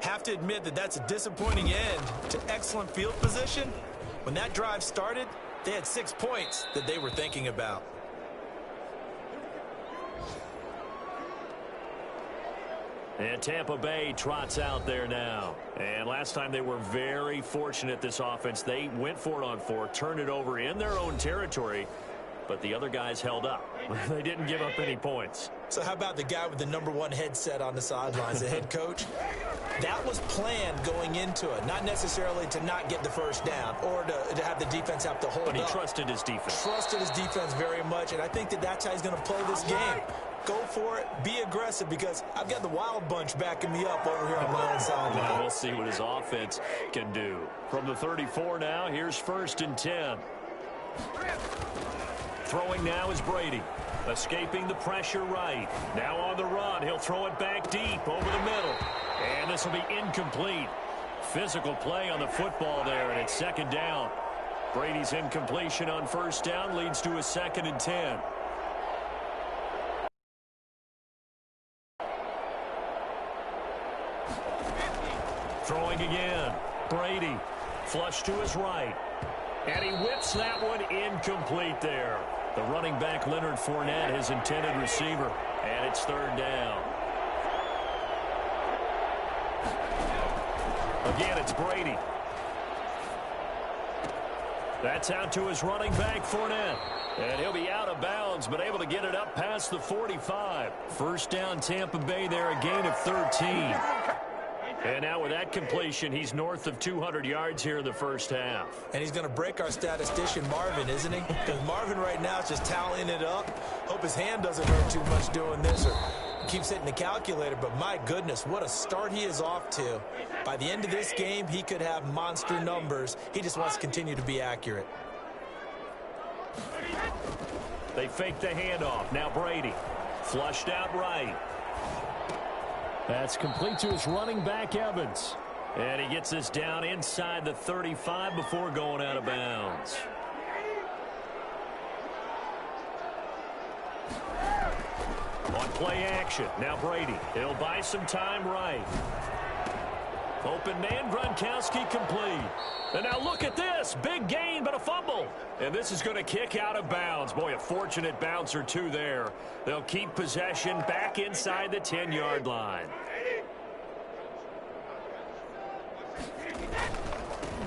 Have to admit that that's a disappointing end to excellent field position. When that drive started, they had 6 points that they were thinking about. And Tampa Bay trots out there now. And last time they were very fortunate, this offense. They went for it on 4, turned it over in their own territory, but the other guys held up. They didn't give up any points. So how about the guy with the #1 headset on the sidelines, the head coach? That was planned going into it, not necessarily to not get the first down or to have the defense have to hold up. But he trusted his defense. Trusted his defense very much, and I think that that's how he's going to play this game. Go for it, be aggressive, because I've got the wild bunch backing me up over here on my own sideline. We'll see what his offense can do. From the 34 now, here's 1st and 10. Throwing now is Brady. Escaping the pressure right. Now on the run. He'll throw it back deep over the middle. And this will be incomplete. Physical play on the football there, and it's 2nd down. Brady's incompletion on 1st down leads to a 2nd and 10. Throwing again. Brady. Flush to his right. And he whips that one incomplete there. The running back, Leonard Fournette, his intended receiver. And it's 3rd down. Again, it's Brady. That's out to his running back, Fournette. And he'll be out of bounds, but able to get it up past the 45. 1st down, Tampa Bay there, a gain of 13. And now with that completion, he's north of 200 yards here in the first half. And he's going to break our statistician, Marvin, isn't he? Because Marvin right now is just tallying it up. Hope his hand doesn't hurt too much doing this, or Keeps hitting the calculator, but my goodness, what a start he is off to. By the end of this game, he could have monster numbers. He just wants to continue to be accurate. They fake the handoff. Now Brady. Flushed out right. That's complete to his running back, Evans. And he gets this down inside the 35 before going out of bounds. On play action. Now Brady. He'll buy some time right. Open man, Gronkowski complete. And now look at this. Big gain, but a fumble. And this is going to kick out of bounds. Boy, a fortunate bounce or two there. They'll keep possession back inside the 10-yard line.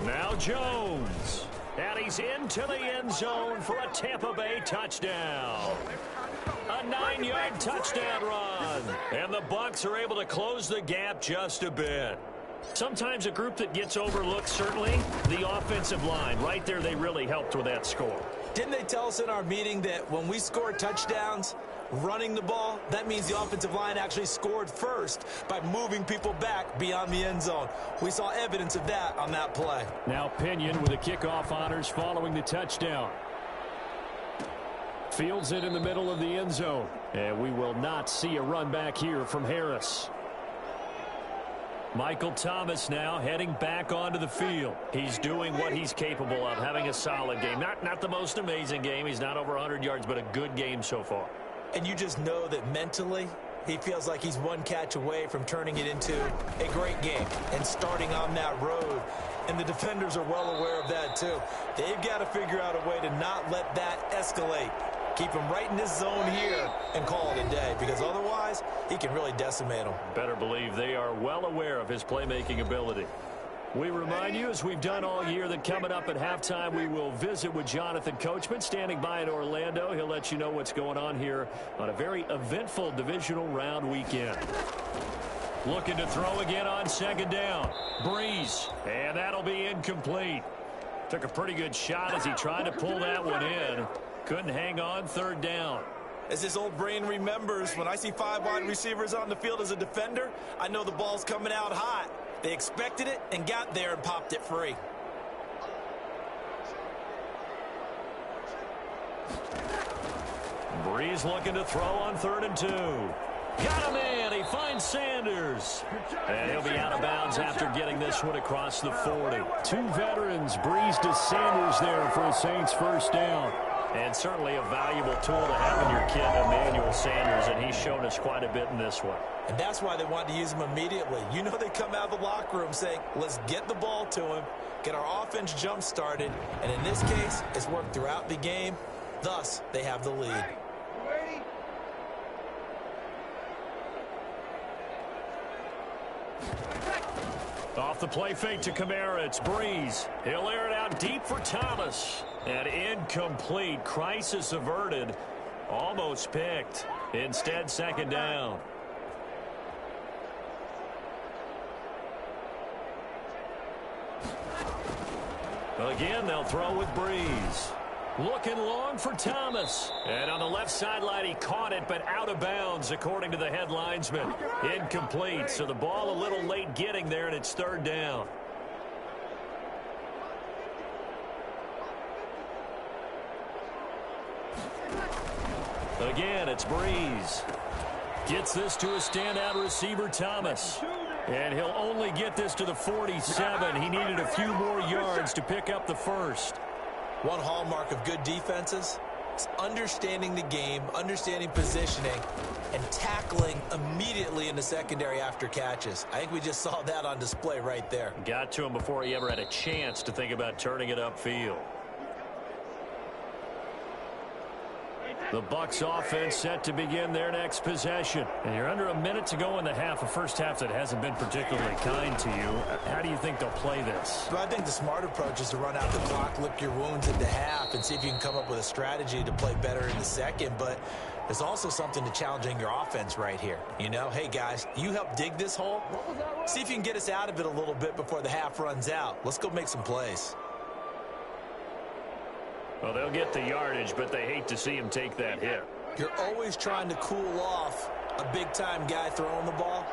Now Jones. And he's into the end zone for a Tampa Bay touchdown. A 9-yard touchdown run. And the Bucs are able to close the gap just a bit. Sometimes a group that gets overlooked, certainly, the offensive line. Right there, they really helped with that score. Didn't they tell us in our meeting that when we score touchdowns, running the ball, that means the offensive line actually scored first by moving people back beyond the end zone? We saw evidence of that on that play. Now Pinion with the kickoff honors following the touchdown. Fields it in the middle of the end zone. And we will not see a run back here from Harris. Michael Thomas now heading back onto the field. He's doing what he's capable of, having a solid game. Not the most amazing game. He's not over 100 yards, but a good game so far. And you just know that mentally, he feels like he's one catch away from turning it into a great game and starting on that road. And the defenders are well aware of that, too. They've got to figure out a way to not let that escalate. Keep him right in this zone here and call it a day, because otherwise he can really decimate them. Better believe they are well aware of his playmaking ability. We remind you, as we've done all year, that coming up at halftime we will visit with Jonathan Coachman standing by in Orlando. He'll let you know what's going on here on a very eventful divisional round weekend. Looking to throw again on second down. Brees, and that'll be incomplete. Took a pretty good shot as he tried to pull that one in. Couldn't hang on third down. As his old brain remembers, when I see 5 wide receivers on the field as a defender, I know the ball's coming out hot. They expected it and got there and popped it free. Brees looking to throw on 3rd and 2. Got him in. He finds Sanders. And he'll be out of bounds after getting this one across the 40. Two veterans, Brees to Sanders there for a Saints first down. And certainly a valuable tool to have in your kit, Emmanuel Sanders, and he's shown us quite a bit in this one. And that's why they wanted to use him immediately. You know they come out of the locker room saying, let's get the ball to him, get our offense jump-started, and in this case, it's worked throughout the game. Thus, they have the lead. Off the play fake to Kamara, it's Brees. He'll air it out deep for Thomas. And incomplete. Crisis averted. Almost picked. Instead, second down. Again, they'll throw with Brees. Looking long for Thomas. And on the left sideline, he caught it, but out of bounds, according to the head linesman. Incomplete. So the ball a little late getting there, and it's third down. Again, it's Brees. Gets this to a standout receiver, Thomas. And he'll only get this to the 47. He needed a few more yards to pick up the first. One hallmark of good defenses is understanding the game, understanding positioning, and tackling immediately in the secondary after catches. I think we just saw that on display right there. Got to him before he ever had a chance to think about turning it upfield. The Bucs offense set to begin their next possession. And you're under a minute to go in the half, a first half that hasn't been particularly kind to you. How do you think they'll play this? Well, I think the smart approach is to run out the clock, lick your wounds at the half, and see if you can come up with a strategy to play better in the second. But there's also something to challenging your offense right here. You know, hey, guys, you help dig this hole. See if you can get us out of it a little bit before the half runs out. Let's go make some plays. Well, they'll get the yardage, but they hate to see him take that hit. You're always trying to cool off a big-time guy throwing the ball,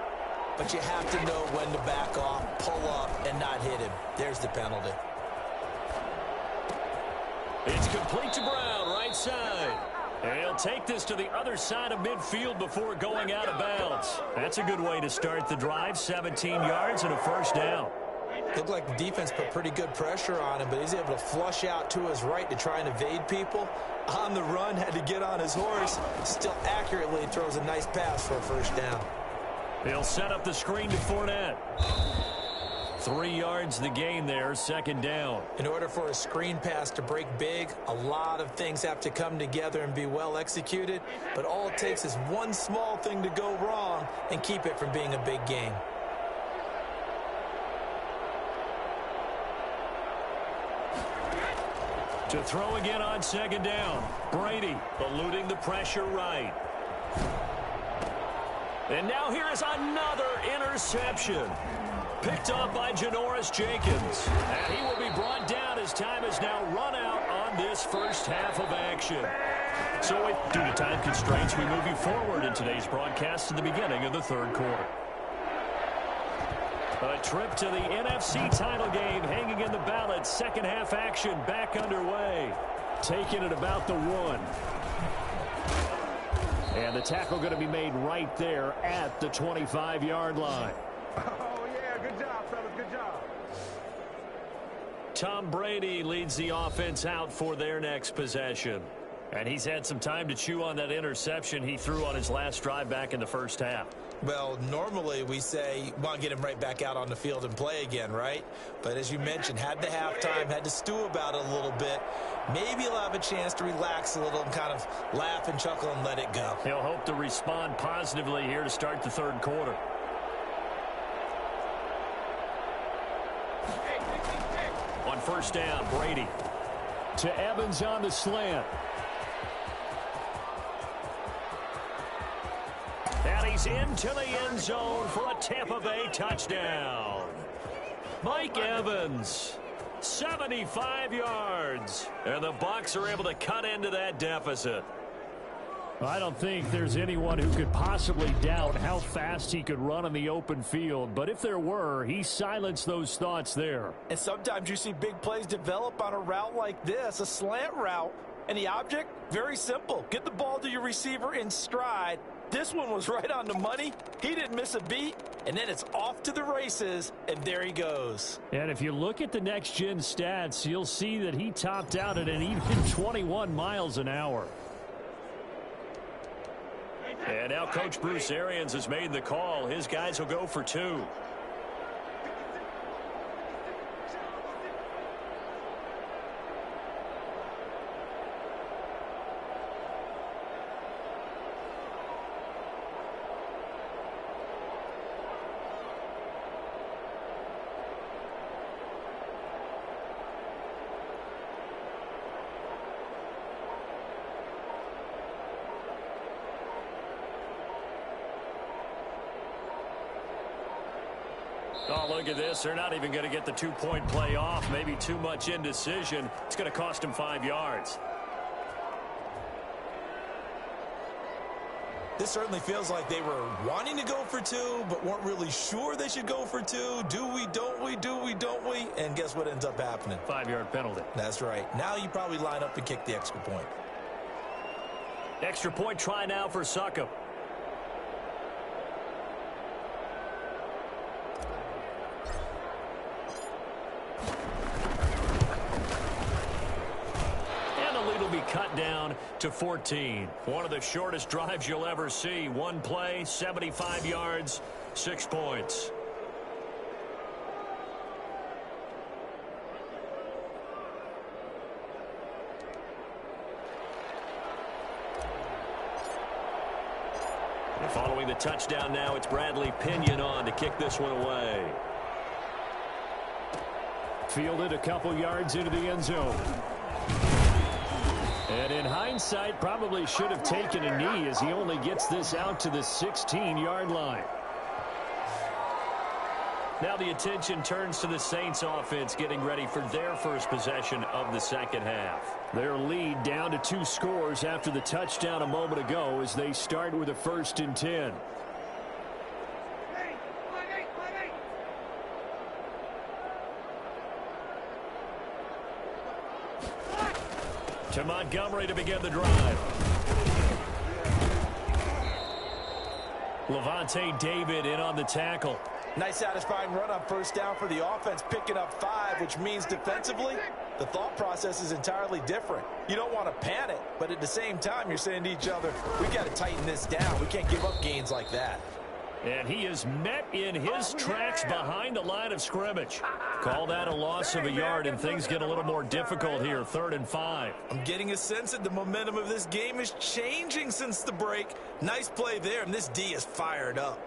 but you have to know when to back off, pull up, and not hit him. There's the penalty. It's complete to Brown, right side. And he'll take this to the other side of midfield before going out of bounds. That's a good way to start the drive. 17 yards and a first down. Looked like the defense put pretty good pressure on him, but he's able to flush out to his right to try and evade people. On the run, had to get on his horse. Still accurately throws a nice pass for a first down. He'll set up the screen to Fournette. 3 yards the gain there, second down. In order for a screen pass to break big, a lot of things have to come together and be well executed, but all it takes is one small thing to go wrong and keep it from being a big gain. To throw again on second down. Brady eluding the pressure right. And now here is another interception. Picked up by Janoris Jenkins. And he will be brought down as time has now run out on this first half of action. So due to time constraints, we move you forward in today's broadcast to the beginning of the third quarter. A trip to the NFC title game hanging in the balance. Second half action back underway. Taking it about the 1. And the tackle going to be made right there at the 25-yard line. Oh, yeah, good job, fellas, good job. Tom Brady leads the offense out for their next possession. And he's had some time to chew on that interception he threw on his last drive back in the first half. Well, normally we say, want to get him right back out on the field and play again, right? But as you mentioned, had the halftime, had to stew about it a little bit. Maybe he'll have a chance to relax a little and kind of laugh and chuckle and let it go. He'll hope to respond positively here to start the third quarter. On first down, Brady. To Evans on the slant. And he's into the end zone for a Tampa Bay touchdown. Mike Evans, 75 yards. And the Bucs are able to cut into that deficit. I don't think there's anyone who could possibly doubt how fast he could run on the open field. But if there were, he silenced those thoughts there. And sometimes you see big plays develop on a route like this, a slant route. And the object, very simple. Get the ball to your receiver in stride. This one was right on the money. He didn't miss a beat. And then it's off to the races, and there he goes. And if you look at the next-gen stats, you'll see that he topped out at an even 21 miles an hour. And now Coach Bruce Arians has made the call. His guys will go for 2. Oh, look at this. They're not even going to get the 2-point play off. Maybe too much indecision. It's going to cost him 5 yards. This certainly feels like they were wanting to go for 2, but weren't really sure they should go for 2. Do we, don't we, do we, don't we? And guess what ends up happening? 5-yard penalty. That's right. Now you probably line up and kick the extra point. Extra point try now for Succop. Cut down to 14. One of the shortest drives you'll ever see. One play, 75 yards, 6 points. And following the touchdown now, it's Bradley Pinion on to kick this one away. Fielded a couple yards into the end zone. And in hindsight, probably should have taken a knee as he only gets this out to the 16-yard line. Now the attention turns to the Saints offense getting ready for their first possession of the second half. Their lead down to 2 scores after the touchdown a moment ago as they start with a 1st and 10. To Montgomery to begin the drive. Levante David in on the tackle. Nice satisfying run on 1st down for the offense, picking up 5, which means defensively, the thought process is entirely different. You don't want to panic, but at the same time, you're saying to each other, we got to tighten this down. We can't give up gains like that. And he is met in his tracks behind the line of scrimmage. Call that a loss of a yard, and things get a little more difficult here, 3rd and 5. I'm getting a sense that the momentum of this game is changing since the break. Nice play there, and this D is fired up.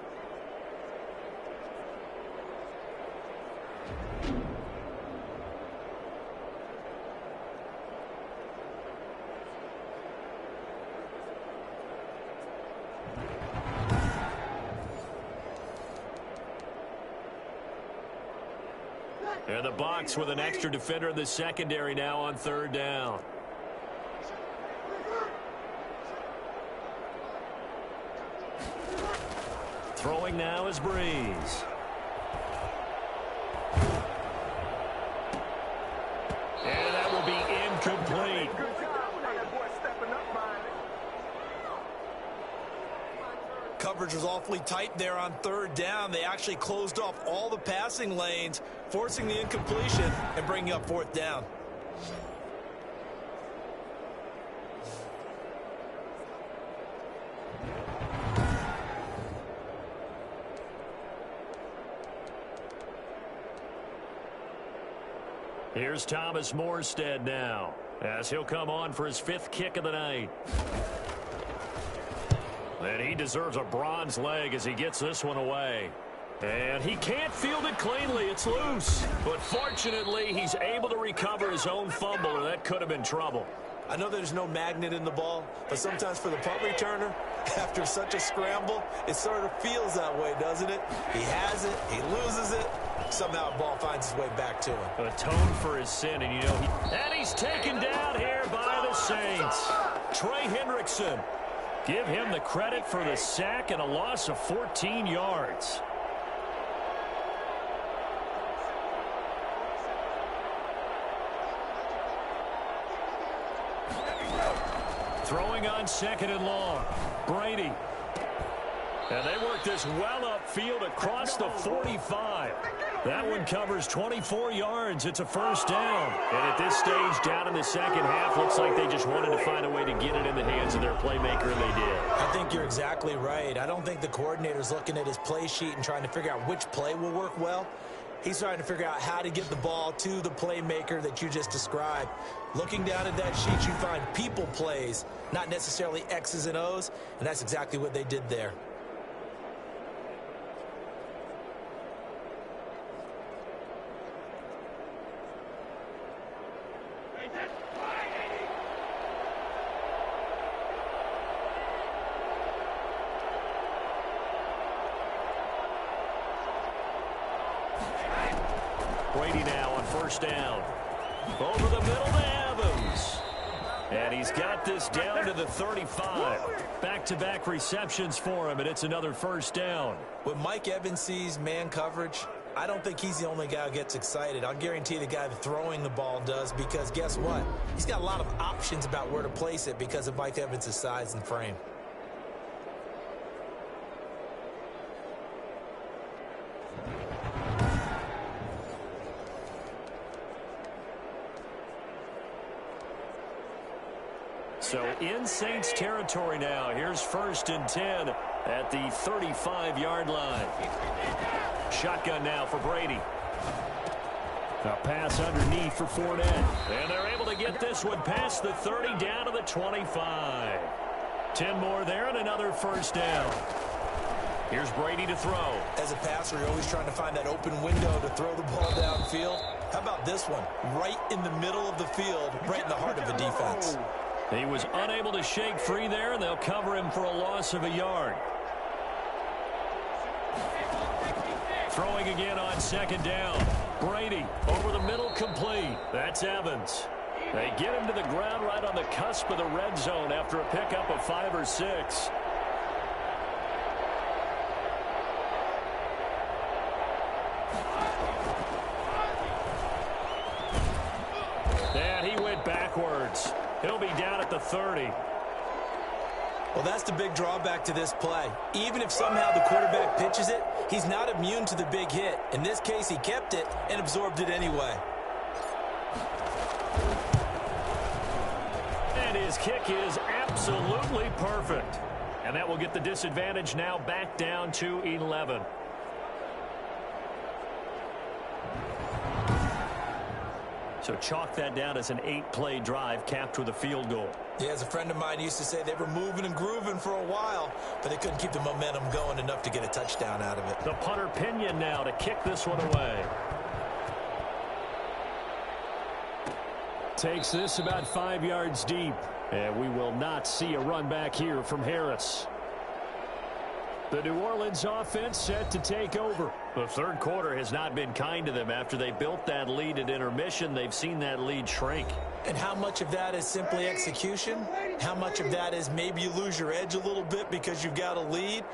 And the Bucs with an extra defender in the secondary now on 3rd down. Throwing now is Brees. And that will be incomplete. Coverage was awfully tight there on 3rd down. They actually closed off all the passing lanes, forcing the incompletion and bringing up 4th down. Here's Thomas Morstead now, as he'll come on for his 5th kick of the night. And he deserves a bronze leg as he gets this one away. And he can't field it cleanly. It's loose. But fortunately, he's able to recover his own fumble, or that could have been trouble. I know there's no magnet in the ball, but sometimes for the punt returner, after such a scramble, it sort of feels that way, doesn't it? He has it, he loses it, somehow the ball finds its way back to him. Atone for his sin, and you know, and he's taken down here by the Saints. Trey Hendrickson. Give him the credit for the sack and a loss of 14 yards. Throwing on 2nd and long. Brady. And they work this well upfield across the 45. That one covers 24 yards. It's a 1st down. And at this stage, down in the second half, looks like they just wanted to find a way to get it in the hands of their playmaker, and they did. I think you're exactly right. I don't think the coordinator's looking at his play sheet and trying to figure out which play will work well. He's trying to figure out how to get the ball to the playmaker that you just described. Looking down at that sheet, you find people plays, not necessarily X's and O's, and that's exactly what they did there. Brady now on 1st down. Over the middle to Evans. And he's got this down to the 35. Back-to-back receptions for him, and it's another 1st down. When Mike Evans sees man coverage, I don't think he's the only guy who gets excited. I'll guarantee the guy throwing the ball does, because guess what? He's got a lot of options about where to place it because of Mike Evans' size and frame. So in Saints territory now. Here's 1st and 10 at the 35-yard line. Shotgun now for Brady. A pass underneath for Fournette. And they're able to get this one past the 30 down to the 25. 10 more there and another 1st down. Here's Brady to throw. As a passer, you're always trying to find that open window to throw the ball downfield. How about this one? Right in the middle of the field, right in the heart of the defense. He was unable to shake free there, and they'll cover him for a loss of a yard. Throwing again on second down. Brady over the middle, complete. That's Evans. They get him to the ground right on the cusp of the red zone after a pickup of 5 or 6. And he went backwards. He'll be down at the 30. Well, that's the big drawback to this play. Even if somehow the quarterback pitches it, he's not immune to the big hit. In this case, he kept it and absorbed it anyway. And his kick is absolutely perfect. And that will get the disadvantage now back down to 11. So chalk that down as an 8-play drive capped with a field goal. Yeah, as a friend of mine used to say, they were moving and grooving for a while, but they couldn't keep the momentum going enough to get a touchdown out of it. The punter Pinion now to kick this one away. Takes this about 5 yards deep. And we will not see a run back here from Harris. The New Orleans offense set to take over. The third quarter has not been kind to them. After they built that lead at intermission, they've seen that lead shrink. And how much of that is simply execution? How much of that is maybe you lose your edge a little bit because you've got a lead?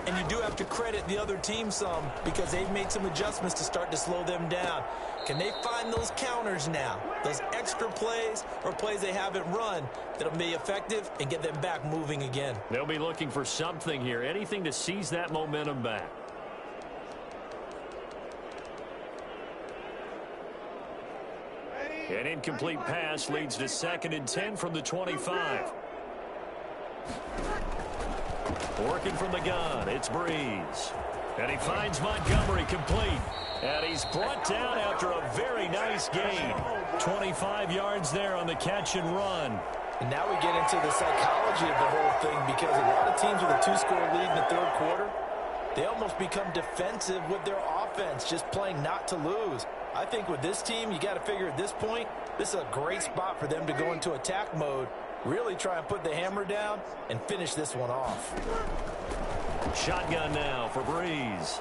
And you do have to credit the other team some because they've made some adjustments to start to slow them down. Can they find those counters now? Those extra plays or plays they haven't run that'll be effective and get them back moving again? They'll be looking for something here, anything to seize that momentum back. An incomplete pass leads to 2nd and 10 from the 25. Working from the gun, it's Brees. And he finds Montgomery complete. And he's brought down after a very nice gain. 25 yards there on the catch and run. And now we get into the psychology of the whole thing because a lot of teams with a 2-score lead in the third quarter, they almost become defensive with their offense, just playing not to lose. I think with this team, you got to figure at this point, this is a great spot for them to go into attack mode, really try and put the hammer down and finish this one off. Shotgun now for Brees.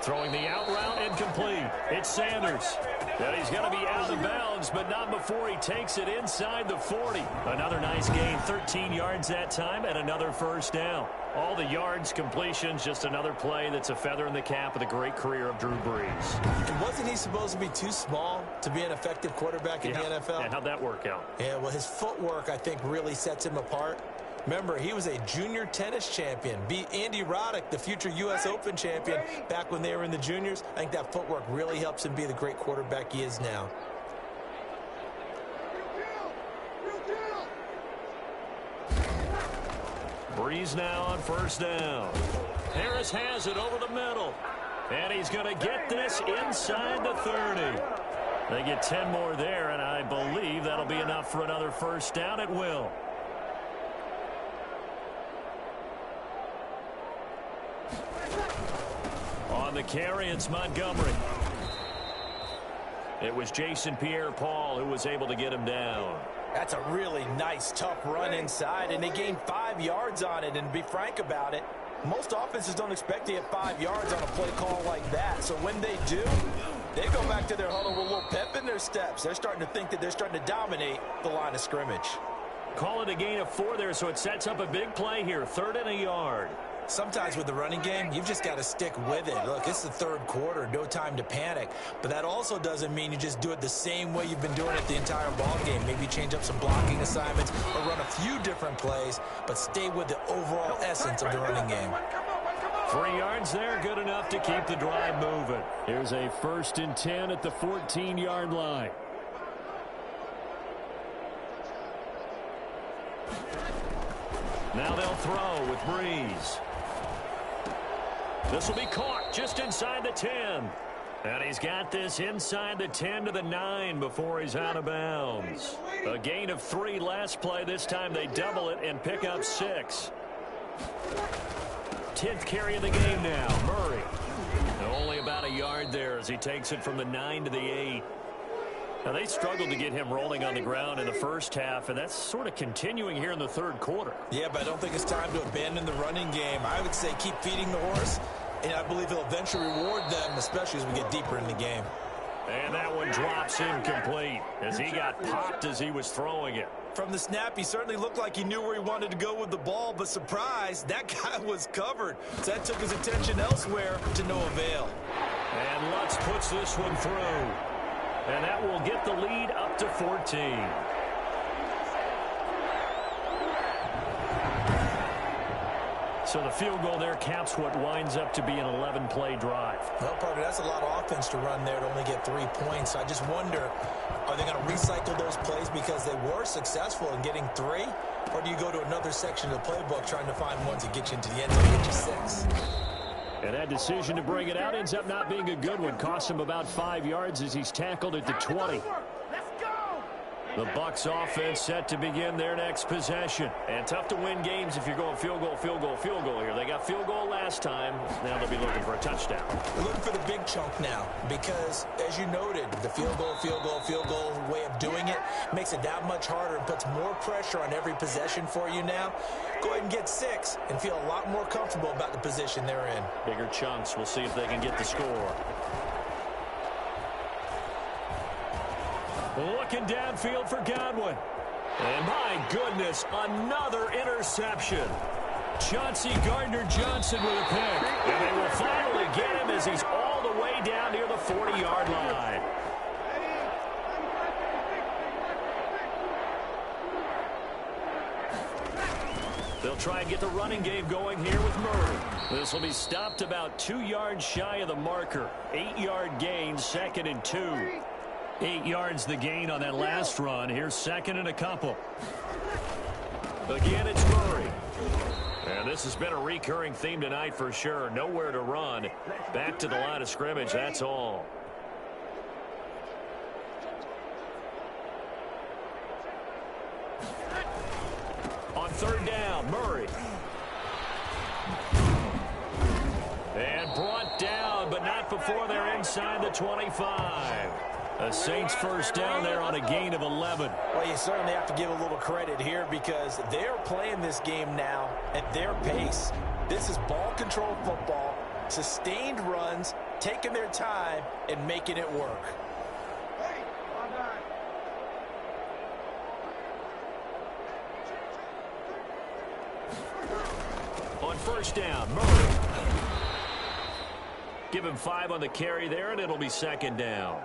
Throwing the out route incomplete. It's Sanders. And he's going to be out of bounds, but not before he takes it inside the 40. Another nice gain, 13 yards that time, and another first down. All the yards, completions, just another play that's a feather in the cap of the great career of Drew Brees. And wasn't he supposed to be too small to be an effective quarterback in the NFL? And how'd that work out? Yeah, well, his footwork, I think, really sets him apart. Remember, he was a junior tennis champion, beat Andy Roddick, the future U.S. Open champion, back when they were in the juniors. I think that footwork really helps him be the great quarterback he is now. Brees now on first down. Harris has it over the middle. And he's going to get this inside the 30. They get 10 more there, and I believe that'll be enough for another first down. It will. On the carry, it's Montgomery. It was Jason Pierre-Paul who was able to get him down. That's a really nice, tough run inside, and they gained 5 yards on it. And to be frank about it, most offenses don't expect to get 5 yards on a play call like that. So when they do, they go back to their huddle with a little pep in their steps. They're starting to think that they're starting to dominate the line of scrimmage. Call it a gain of 4 there, so it sets up a big play here. 3rd and a yard. Sometimes with the running game, you've just got to stick with it. Look, it's the third quarter, no time to panic. But that also doesn't mean you just do it the same way you've been doing it the entire ball game. Maybe change up some blocking assignments or run a few different plays, but stay with the overall essence of the running game. 3 yards there, good enough to keep the drive moving. Here's a 1st and 10 at the 14-yard line. Now they'll throw with Brees. This will be caught just inside the 10. And he's got this inside the 10 to the 9 before he's out of bounds. A gain of 3 last play. This time they double it and pick up 6. 10th carry of the game now. Murray. Only about a yard there as he takes it from the 9 to the 8. Now, they struggled to get him rolling on the ground in the first half, and that's sort of continuing here in the third quarter. Yeah, but I don't think it's time to abandon the running game. I would say keep feeding the horse And I believe he'll eventually reward them, especially as we get deeper in the game. And that one drops incomplete as he got popped as he was throwing it. From the snap, he certainly looked like he knew where he wanted to go with the ball, but surprise, that guy was covered. So that took his attention elsewhere to no avail. And Lutz puts this one through. And that will get the lead up to 14. So the field goal there caps what winds up to be an 11-play drive. Well, partner, that's a lot of offense to run there to only get 3 points. I just wonder, are they going to recycle those plays because they were successful in getting 3? Or do you go to another section of the playbook trying to find ones that get you into the end zone and get you 6? And that decision to bring it out ends up not being a good one. Cost him about 5 yards as he's tackled at the 20. The Bucs offense set to begin their next possession. And tough to win games if you're going field goal, field goal, field goal here. They got field goal last time. Now they'll be looking for a touchdown. They're looking for the big chunk now because, as you noted, the field goal, field goal, field goal way of doing it makes it that much harder and puts more pressure on every possession for you now. Go ahead and get 6 and feel a lot more comfortable about the position they're in. Bigger chunks. We'll see if they can get the score. Looking downfield for Godwin. And my goodness, another interception. Chauncey Gardner-Johnson with a pick. And they will finally get him as he's all the way down near the 40-yard line. They'll try and get the running game going here with Murray. This will be stopped about 2 yards shy of the marker. 8-yard gain, 2nd and 2. 8 yards the gain on that last run. Here's 2nd and a couple. Again, it's Murray. And this has been a recurring theme tonight for sure. Nowhere to run. Back to the line of scrimmage, that's all. On 3rd down, Murray. And brought down, but not before they're inside the 25. The Saints first down there on a gain of 11. Well, you certainly have to give a little credit here because they're playing this game now at their pace. This is ball control football, sustained runs, taking their time, and making it work. On 1st down, Murray. Give him 5 on the carry there, and it'll be 2nd down.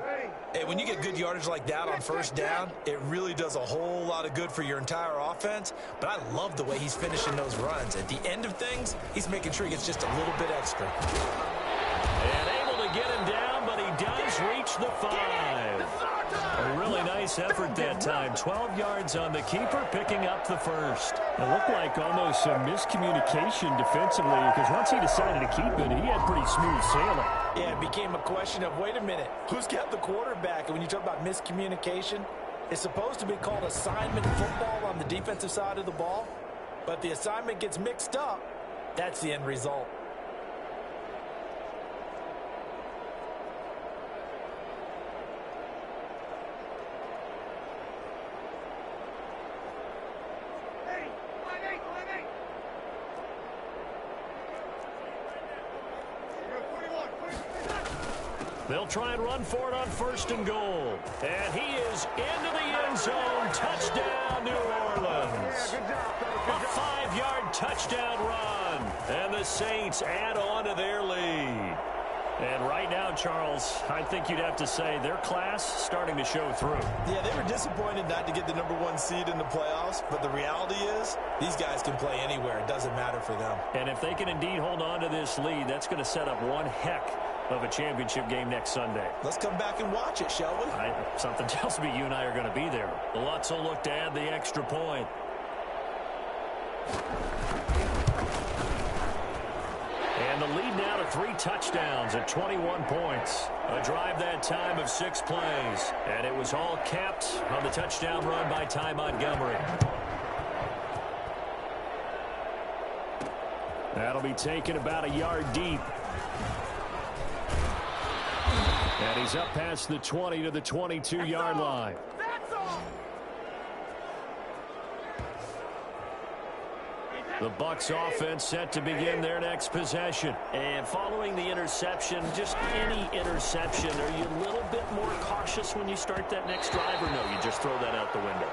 Hey, when you get good yardage like that on 1st down, it really does a whole lot of good for your entire offense. But I love the way he's finishing those runs. At the end of things, he's making sure he gets just a little bit extra. And able to get him down, but he does reach the 5. A really nice effort that time. 12 yards on the keeper, picking up the 1st. It looked like almost some miscommunication defensively because once he decided to keep it, he had pretty smooth sailing. Yeah, it became a question of, wait a minute, who's got the quarterback? And when you talk about miscommunication, it's supposed to be called assignment football on the defensive side of the ball. But the assignment gets mixed up. That's the end result. They'll try and run for it on 1st and goal. And he is into the end zone. Touchdown, New Orleans. A 5-yard touchdown run. And the Saints add on to their lead. And right now, Charles, I think you'd have to say their class starting to show through. Yeah, they were disappointed not to get the #1 seed in the playoffs, but the reality is these guys can play anywhere. It doesn't matter for them. And if they can indeed hold on to this lead, that's going to set up one heck of a championship game next Sunday. Let's come back and watch it, shall we? Something tells me you and I are going to be there. Lutz will look to add the extra point. And the lead now to 3 touchdowns at 21 points. A drive that time of 6 plays. And it was all capped on the touchdown run by Ty Montgomery. That'll be taken about a yard deep. And he's up past the 20 to the 22-yard line. That's all. The Bucs offense set to begin their next possession. And following the interception, just any interception, are you a little bit more cautious when you start that next drive, or no, you just throw that out the window?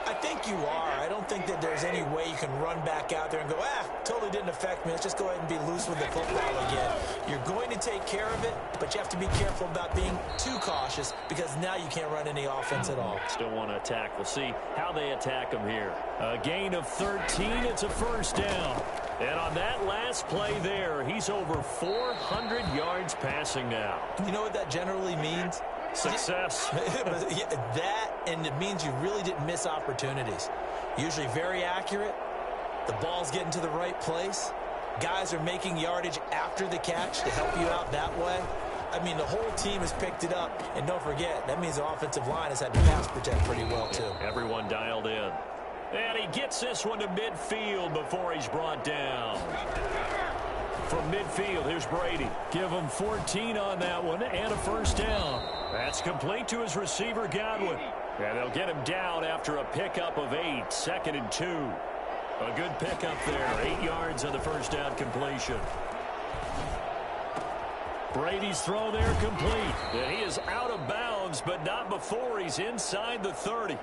I think you are. I don't think that there's any way you can run back out there and go, totally didn't affect me. Let's just go ahead and be loose with the football again. You're going to take care of it, but you have to be careful about being too cautious because now you can't run any offense at all. Still want to attack. We'll see how they attack them here. A gain of 13. It's a first down. And on that last play there, he's over 400 yards passing now. You know what that generally means? Success. That, and it means you really didn't miss opportunities. Usually very accurate. The ball's getting to the right place. Guys are making yardage after the catch to help you out that way. I mean, the whole team has picked it up. And don't forget, that means the offensive line has had to pass protect pretty well, too. Everyone dialed in. And he gets this one to midfield before he's brought down. From midfield, here's Brady. Give him 14 on that one and a first down. That's complete to his receiver, Godwin. And they'll get him down after a pickup of 8, 2nd and 2. A good pickup there, 8 yards on the first down completion. Brady's throw there complete. And he is out of bounds, but not before he's inside the 30.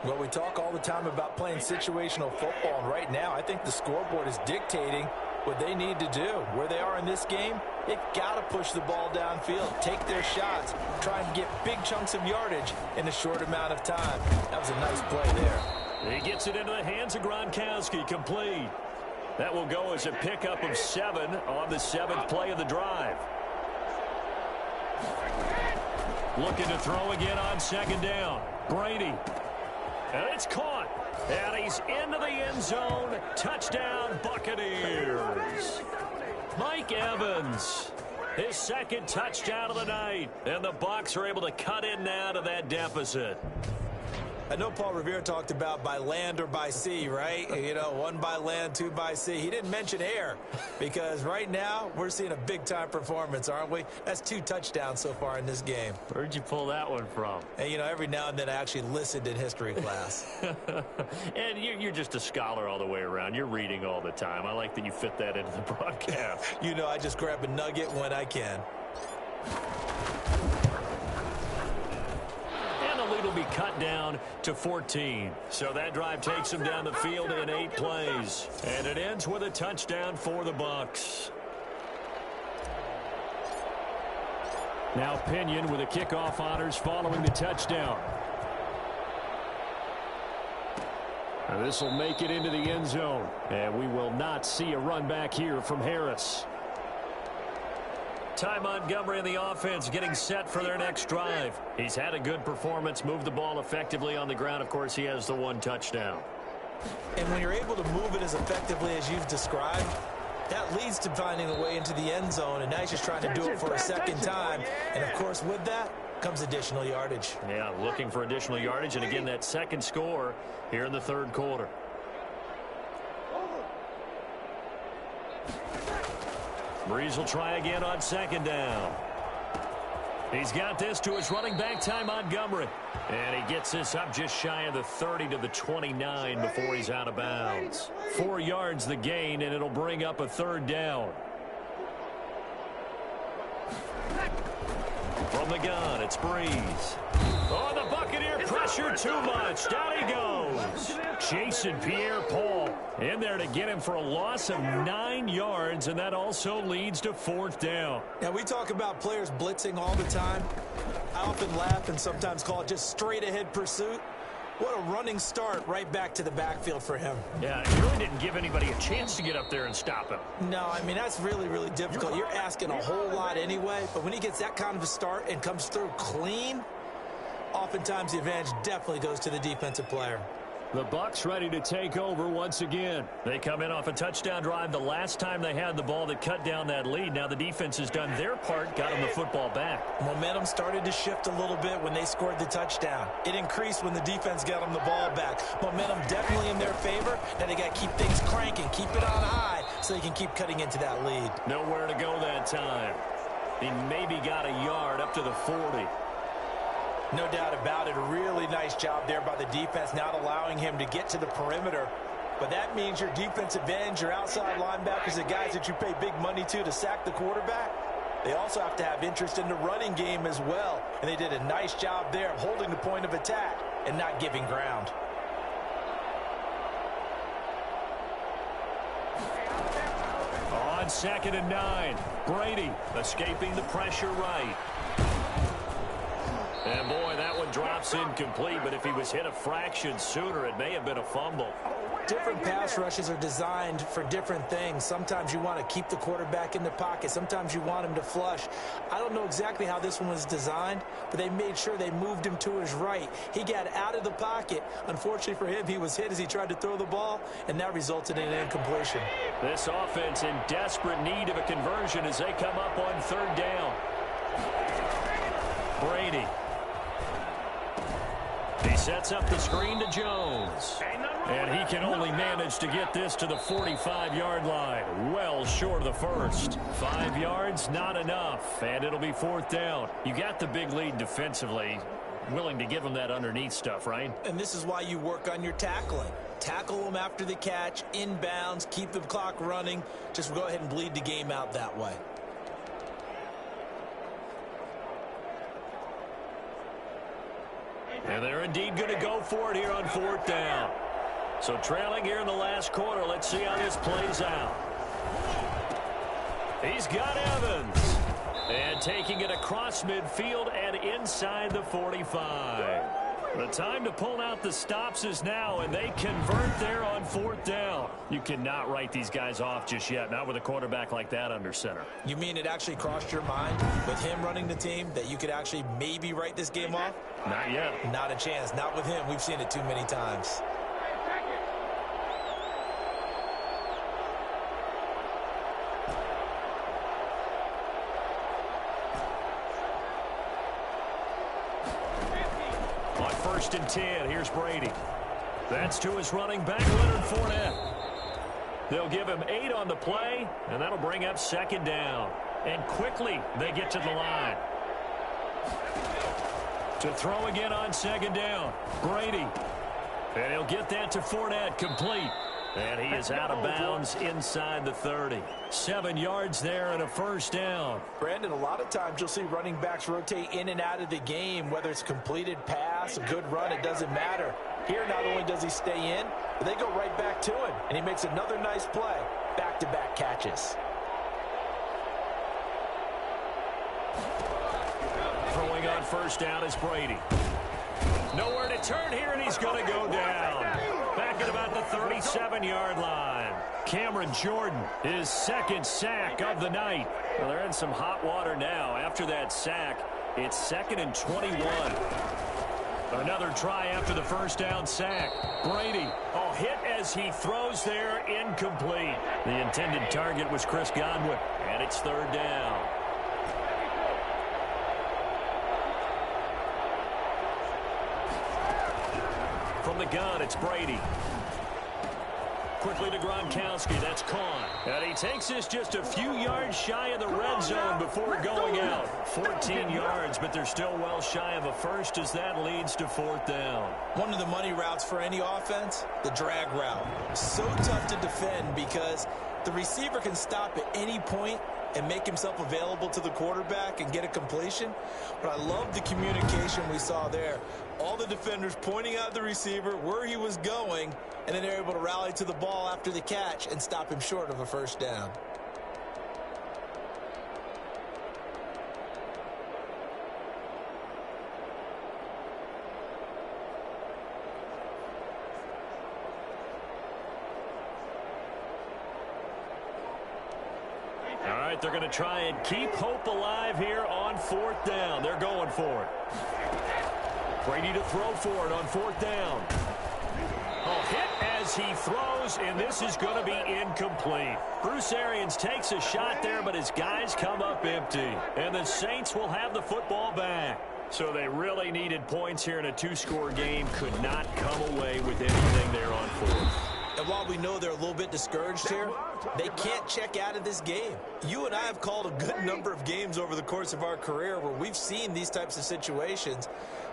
Well, we talk all the time about playing situational football, and right now I think the scoreboard is dictating what they need to do. Where they are in this game, they've got to push the ball downfield, take their shots, try and get big chunks of yardage in a short amount of time. That was a nice play there. He gets it into the hands of Gronkowski, complete. That will go as a pickup of 7 on the 7th play of the drive. Looking to throw again on 2nd down. Brady. And it's caught. And he's into the end zone. Touchdown, Buccaneers. Mike Evans, his 2nd touchdown of the night. And the Bucs are able to cut in now to that deficit. I know Paul Revere talked about by land or by sea, right? You know, 1 by land, 2 by sea. He didn't mention air because right now we're seeing a big-time performance, aren't we? That's 2 touchdowns so far in this game. Where'd you pull that one from? And, you know, every now and then I actually listened in history class. And you're just a scholar all the way around. You're reading all the time. I like that you fit that into the broadcast. You know, I just grab a nugget when I can. Will be cut down to 14. So that drive takes him down the field in 8 plays. And it ends with a touchdown for the Bucs. Now Pinion with the kickoff honors following the touchdown. And this will make it into the end zone. And we will not see a run back here from Harris. Ty Montgomery in the offense getting set for their next drive. He's had a good performance, moved the ball effectively on the ground. Of course, he has the 1 touchdown. And when you're able to move it as effectively as you've described, that leads to finding a way into the end zone. And now he's just trying to do it for a 2nd time. And, of course, with that comes additional yardage. Yeah, looking for additional yardage. And, again, that 2nd score here in the 3rd quarter. Brees will try again on 2nd down. He's got this to his running back, Ty Montgomery. And he gets this up just shy of the 30 to the 29 before he's out of bounds. 4 yards the gain, and it'll bring up a 3rd down. From the gun, it's Brees. Oh, the Buccaneer pressure too much. Down he goes. Jason Pierre-Paul in there to get him for a loss of 9 yards, and that also leads to 4th down. Now, we talk about players blitzing all the time. I often laugh and sometimes call it just straight-ahead pursuit. What a running start right back to the backfield for him. Yeah, he really didn't give anybody a chance to get up there and stop him. No, I mean, that's really, really difficult. You're asking a whole lot anyway, but when he gets that kind of a start and comes through clean, oftentimes the advantage definitely goes to the defensive player. The Bucs ready to take over once again. They come in off a touchdown drive the last time they had the ball that cut down that lead. Now the defense has done their part, got them the football back. Momentum started to shift a little bit when they scored the touchdown. It increased when the defense got them the ball back. Momentum definitely in their favor. Now they got to keep things cranking, keep it on high so they can keep cutting into that lead. Nowhere to go that time. He maybe got a yard up to the 40. No doubt about it. A really nice job there by the defense, not allowing him to get to the perimeter But that means your defensive ends, your outside linebackers, the guys that you pay big money to sack the quarterback, they also have to have interest in the running game as well. And they did a nice job there of holding the point of attack and not giving ground. On 2nd and 9, Brady escaping the pressure right. And boy, that one drops incomplete, but if he was hit a fraction sooner, it may have been a fumble. Different pass rushes are designed for different things. Sometimes you want to keep the quarterback in the pocket. Sometimes you want him to flush. I don't know exactly how this one was designed, but they made sure they moved him to his right. He got out of the pocket. Unfortunately for him, he was hit as he tried to throw the ball, and that resulted in an incompletion. This offense in desperate need of a conversion as they come up on 3rd down. Brady. He sets up the screen to Jones. And he can only manage to get this to the 45-yard line. Well short of the first. 5 yards, not enough. And it'll be 4th down. You got the big lead defensively. Willing to give him that underneath stuff, right? And this is why you work on your tackling. Tackle them after the catch, inbounds, keep the clock running. Just go ahead and bleed the game out that way. And they're indeed going to go for it here on 4th down. So trailing here in the last quarter. Let's see how this plays out. He's got Evans. And taking it across midfield and inside the 45. The time to pull out the stops is now, and they convert there on 4th down. You cannot write these guys off just yet, not with a quarterback like that under center. You mean it actually crossed your mind with him running the team that you could actually maybe write this game off? Not yet. Not a chance. Not with him. We've seen it too many times. On 1st and 10, here's Brady. That's to his running back, Leonard Fournette. They'll give him 8 on the play, and that'll bring up 2nd down. And quickly, they get to the line. To throw again on 2nd down, Brady. And he'll get that to Fournette, complete. And he is out of bounds inside the 30. 7 yards there and a 1st down. Brandon, a lot of times you'll see running backs rotate in and out of the game, whether it's a completed pass, a good run, it doesn't matter. Here, not only does he stay in, but they go right back to him, and he makes another nice play. Back-to-back catches. Throwing on 1st down is Brady. Nowhere to turn here, and he's going to go down. Back at about the 37-yard line. Cameron Jordan, his 2nd sack of the night. Well, they're in some hot water now. After that sack, it's 2nd and 21. Another try after the 1st down sack. Brady, hit as he throws there, incomplete. The intended target was Chris Godwin, and it's 3rd down. From the gun, it's Brady. Quickly to Gronkowski. That's caught. And he takes this just a few yards shy of the red zone before going out. 14 yards, but they're still well shy of a first as that leads to 4th down. One of the money routes for any offense, the drag route. So tough to defend because the receiver can stop at any point and make himself available to the quarterback and get a completion. But I love the communication we saw there. All the defenders pointing out the receiver where he was going, and then they're able to rally to the ball after the catch and stop him short of a 1st down. All right, they're going to try and keep hope alive here on 4th down. They're going for it. Brady to throw for it on 4th down. Hit as he throws, and this is going to be incomplete. Bruce Arians takes a shot there, but his guys come up empty. And the Saints will have the football back. So they really needed points here in a 2-score game. Could not come away with anything there on 4th. And while we know they're a little bit discouraged here, they can't check out of this game. You and I have called a good number of games over the course of our career where we've seen these types of situations.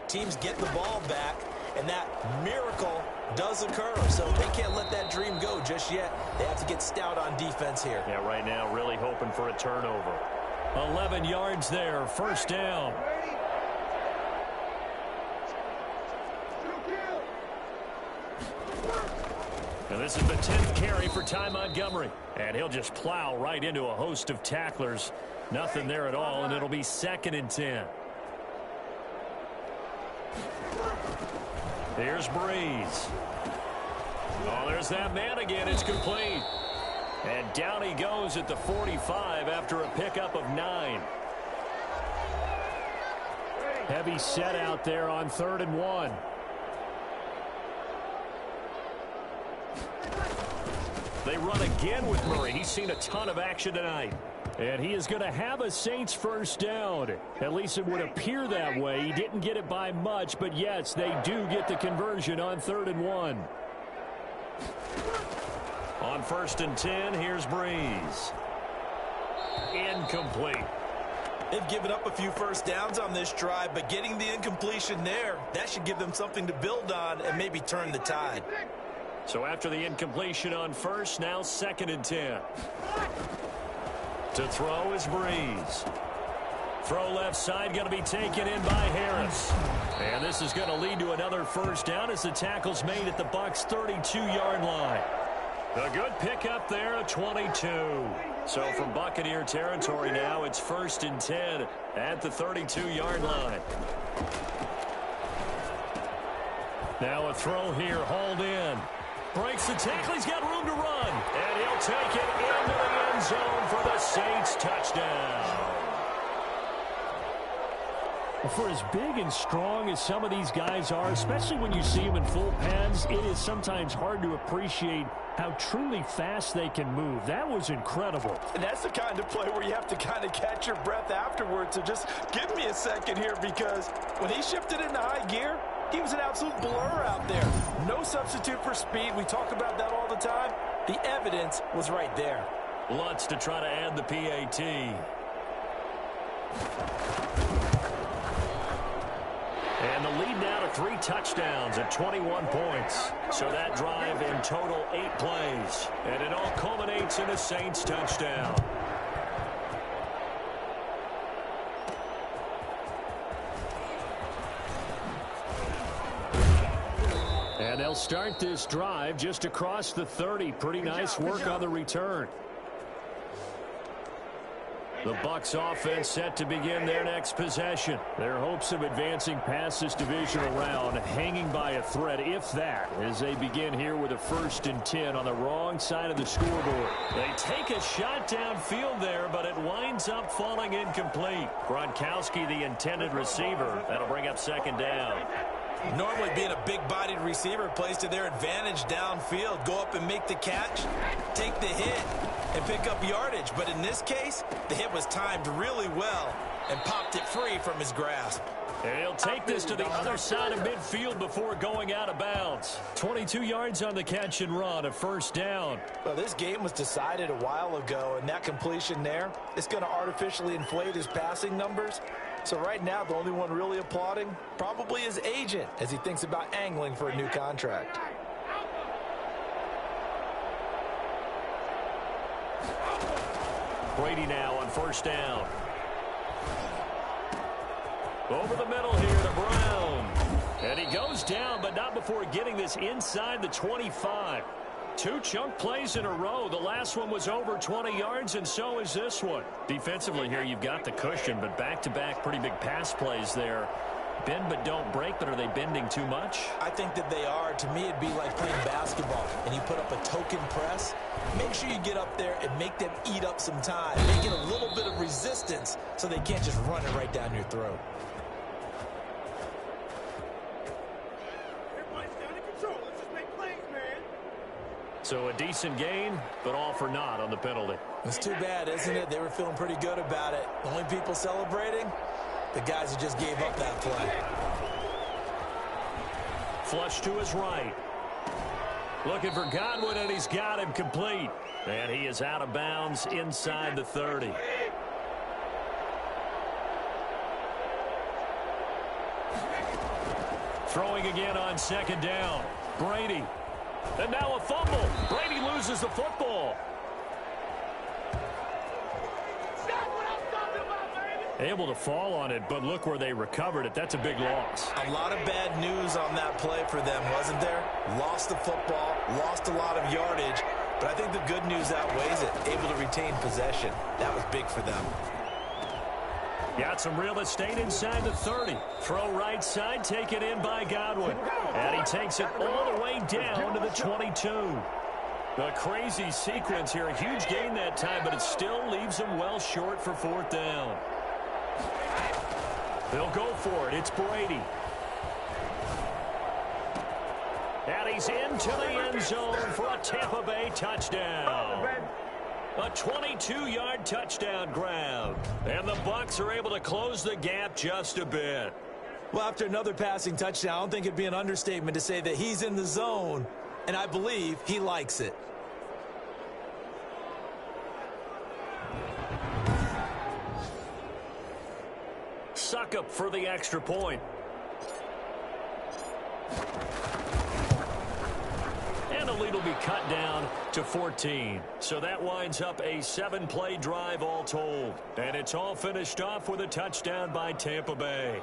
Teams get the ball back, and that miracle does occur. So they can't let that dream go just yet. They have to get stout on defense here. Yeah, right now really hoping for a turnover. 11 yards there, first down. And this is the 10th carry for Ty Montgomery. And he'll just plow right into a host of tacklers. Nothing there at all, and it'll be 2nd and 10. Here's Brees. Oh, there's that man again. It's complete. And down he goes at the 45 after a pickup of 9. Heavy set out there on 3rd and 1. They run again with Murray. He's seen a ton of action tonight. And he is going to have a Saints first down. At least it would appear that way. He didn't get it by much, but yes, they do get the conversion on 3rd and 1. On 1st and 10, here's Brees. Incomplete. They've given up a few first downs on this drive, but getting the incompletion there, that should give them something to build on and maybe turn the tide. So after the incompletion on 1st, now 2nd and 10. To throw is Brees. Throw left side, going to be taken in by Harris. And this is going to lead to another first down as the tackle's made at the Bucs' 32-yard line. A good pickup there at 22. So from Buccaneer territory now, it's 1st and 10 at the 32-yard line. Now a throw here, hauled in. Breaks the tackle, he's got room to run. And he'll take it into the end zone for the Saints touchdown. For as big and strong as some of these guys are, especially when you see them in full pads, it is sometimes hard to appreciate how truly fast they can move. That was incredible. And that's the kind of play where you have to kind of catch your breath afterwards. So just give me a second here, because when he shifted into high gear, he was an absolute blur out there. No substitute for speed. We talk about that all the time. The evidence was right there. Lutz to try to add the PAT. And the lead now to 3 touchdowns at 21 points. So that drive in total 8 plays. And it all culminates in a Saints touchdown. And they'll start this drive just across the 30. Pretty nice work on the return. The Bucs offense set to begin their next possession. Their hopes of advancing past this divisional round hanging by a thread, if that, as they begin here with a 1st and 10 on the wrong side of the scoreboard. They take a shot downfield there, but it winds up falling incomplete. Gronkowski, the intended receiver. That'll bring up 2nd down. Normally being a big-bodied receiver plays to their advantage downfield. Go up and make the catch, take the hit, and pick up yardage. But in this case, the hit was timed really well and popped it free from his grasp. And he'll take this to the other side of midfield before going out of bounds. 22 yards on the catch and run, a 1st down. Well, this game was decided a while ago, and that completion there is going to artificially inflate his passing numbers. So right now, the only one really applauding probably his agent as he thinks about angling for a new contract. Brady now on 1st down. Over the middle here to Brown. And he goes down, but not before getting this inside the 25. 2 chunk plays in a row. The last one was over 20 yards, and so is this one. Defensively here, you've got the cushion, but back-to-back pretty big pass plays there. Bend but don't break, but are they bending too much? I think that they are. To me, it'd be like playing basketball, and you put up a token press. Make sure you get up there and make them eat up some time. Make it a little bit of resistance so they can't just run it right down your throat. Everybody's down in control. Let's just make plays, man. So a decent gain, but all for naught on the penalty. It's too bad, isn't it? They were feeling pretty good about it. The only people celebrating, the guys who just gave up that play. Flush to his right. Looking for Godwin, and he's got him complete. And he is out of bounds inside the 30. Throwing again on second down. Brady. And now a fumble. Brady loses the football. Able to fall on it, but look where they recovered it. That's a big loss. A lot of bad news on that play for them, wasn't there? Lost the football, lost a lot of yardage, but I think the good news outweighs it. Able to retain possession. That was big for them. Got some real estate inside the 30. Throw right side, taken in by Godwin. And he takes it all the way down to the 22. A crazy sequence here. A huge gain that time, but it still leaves him well short for fourth down. They'll go for it. It's Brady. And he's into the end zone for a Tampa Bay touchdown. A 22-yard touchdown grab. And the Bucs are able to close the gap just a bit. Well, after another passing touchdown, I don't think it'd be an understatement to say that he's in the zone, and I believe he likes it. Suck up for the extra point. And the lead will be cut down to 14. So that winds up a 7-play drive all told. And it's all finished off with a touchdown by Tampa Bay.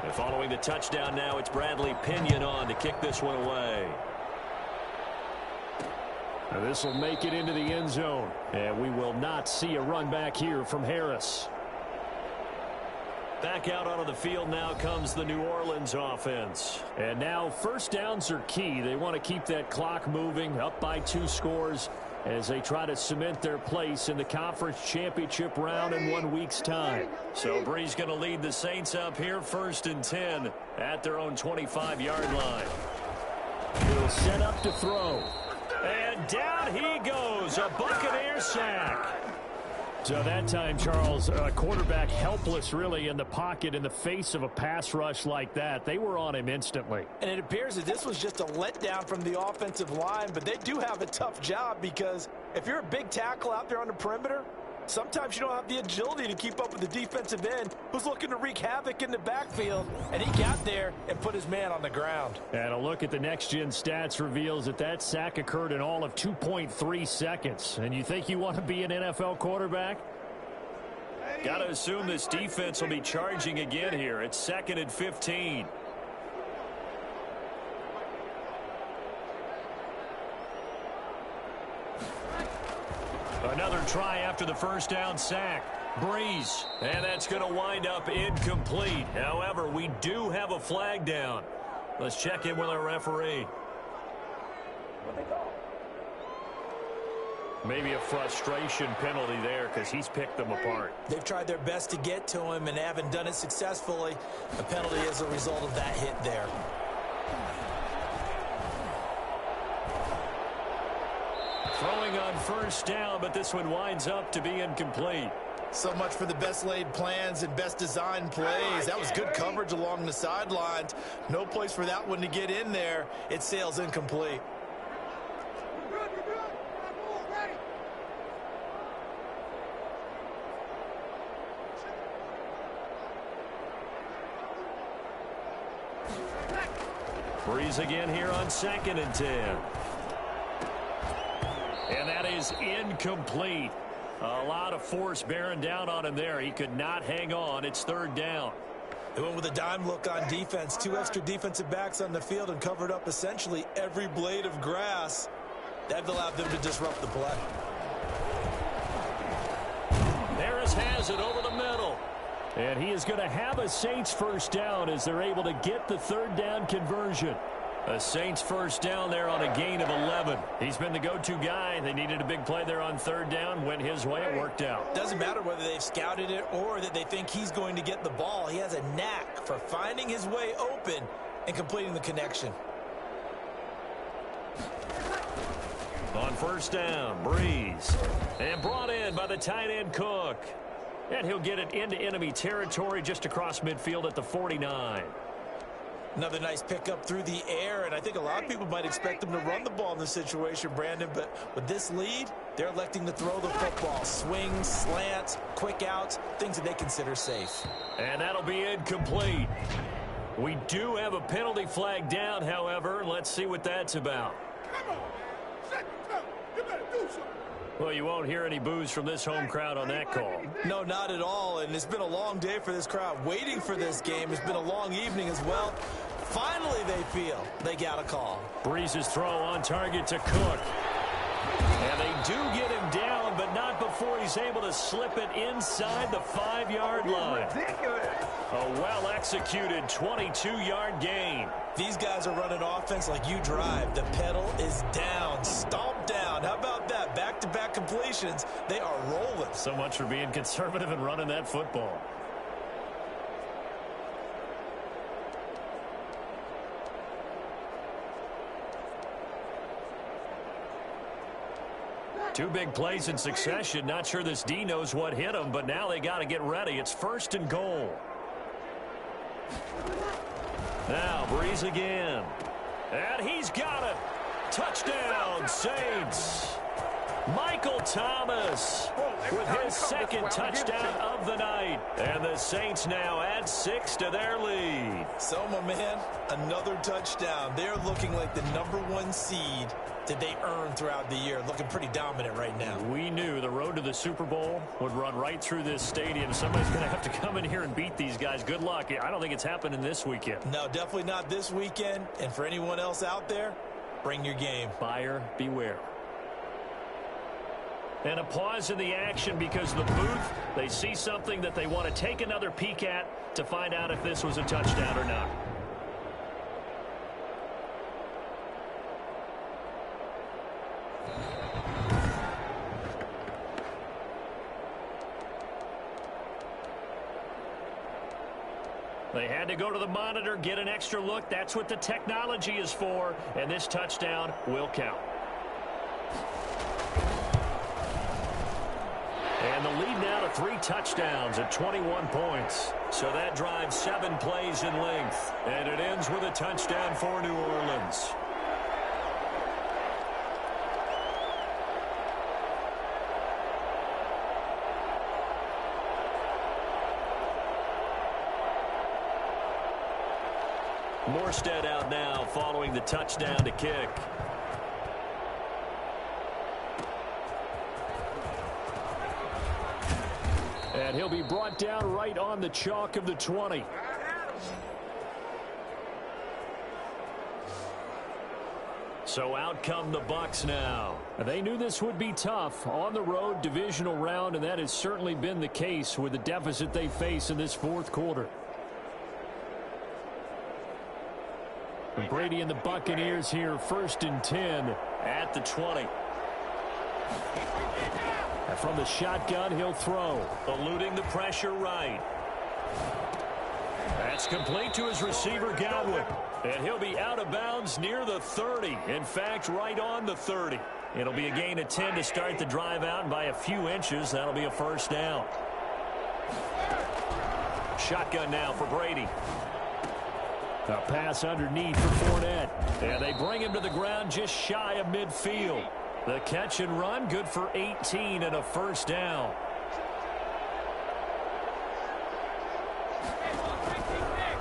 And following the touchdown now, it's Bradley Pinion on to kick this one away. Now this will make it into the end zone. And we will not see a run back here from Harris. Back out onto the field now comes the New Orleans offense. And now first downs are key. They want to keep that clock moving, up by 2 scores as they try to cement their place in the conference championship round in 1 week's time. So Brees going to lead the Saints up here, 1st and 10 at their own 25-yard line. He'll set up to throw. And down he goes, a Buccaneers sack. So that time, Charles, a quarterback helpless really in the pocket in the face of a pass rush like that. They were on him instantly. And it appears that this was just a letdown from the offensive line, but they do have a tough job because if you're a big tackle out there on the perimeter, sometimes you don't have the agility to keep up with the defensive end who's looking to wreak havoc in the backfield, and he got there and put his man on the ground. And a look at the next-gen stats reveals that that sack occurred in all of 2.3 seconds. And you think you want to be an NFL quarterback? Got to assume this defense will be charging again here. It's 2nd and 15. Another try after the first down sack. Brees. And that's going to wind up incomplete. However, we do have a flag down. Let's check in with our referee. Maybe a frustration penalty there because he's picked them apart. They've tried their best to get to him and haven't done it successfully. A penalty as a result of that hit there. Throwing on first down, but this one winds up to be incomplete. So much for the best laid plans and best designed plays. That was good coverage along the sidelines. No place for that one to get in there. It sails incomplete. Brees again here on 2nd and 10. And that is incomplete. A lot of force bearing down on him there. He could not hang on. It's 3rd down. They went with a dime look on defense. 2 extra defensive backs on the field and covered up essentially every blade of grass. That allowed them to disrupt the play. Harris has it over the middle. And he is going to have a Saints first down as they're able to get the 3rd down conversion. A Saints first down there on a gain of 11. He's been the go-to guy. They needed a big play there on 3rd down. Went his way. It worked out. Doesn't matter whether they've scouted it or that they think he's going to get the ball. He has a knack for finding his way open and completing the connection. On first down, Brees. And brought in by the tight end Cook. And he'll get it into enemy territory just across midfield at the 49. Another nice pickup through the air, and I think a lot of people might expect them to run the ball in this situation, Brandon, but with this lead, they're electing to throw the football. Swings, slants, quick outs, things that they consider safe. And that'll be incomplete. We do have a penalty flag down, however. Let's see what that's about. Come on. Second time. You better do something. Well, you won't hear any boos from this home crowd on that call. No, not at all, and it's been a long day for this crowd. Waiting for this game. It's been a long evening as well. Finally, they feel they got a call. Brees' throw on target to Cook. And they do get him down, but not before he's able to slip it inside the 5-yard line. A well-executed 22-yard gain. These guys are running offense like you drive. The pedal is down, stomped down. How about that? Back-to-back completions. They are rolling. So much for being conservative and running that football. Two big plays in succession. Not sure this D knows what hit him, but now they got to get ready. It's 1st and goal. Now Brees again. And he's got it. Touchdown, Saints. Michael Thomas with his second touchdown of the night. And the Saints now add 6 to their lead. So, my man, another touchdown. They're looking like the #1 seed that they earned throughout the year. Looking pretty dominant right now. We knew the road to the Super Bowl would run right through this stadium. Somebody's going to have to come in here and beat these guys. Good luck. I don't think it's happening this weekend. No, definitely not this weekend. And for anyone else out there, bring your game. Buyer beware. And a pause in the action because the booth, they see something that they want to take another peek at to find out if this was a touchdown or not. They had to go to the monitor, get an extra look. That's what the technology is for. And this touchdown will count. And the lead now to 3 touchdowns at 21 points. So that drives 7 plays in length. And it ends with a touchdown for New Orleans. Morstead out now following the touchdown to kick. And he'll be brought down right on the chalk of the 20. So out come the Bucs now. They knew this would be tough on the road, divisional round, and that has certainly been the case with the deficit they face in this 4th quarter. And Brady and the Buccaneers here, 1st and 10 at the 20. And from the shotgun, he'll throw. Eluding the pressure right. That's complete to his receiver, Godwin. And he'll be out of bounds near the 30. In fact, right on the 30. It'll be a gain of 10 to start the drive out, and by a few inches, that'll be a 1st down. Shotgun now for Brady. A pass underneath for Fournette. And they bring him to the ground just shy of midfield. The catch and run, good for 18 and a 1st down.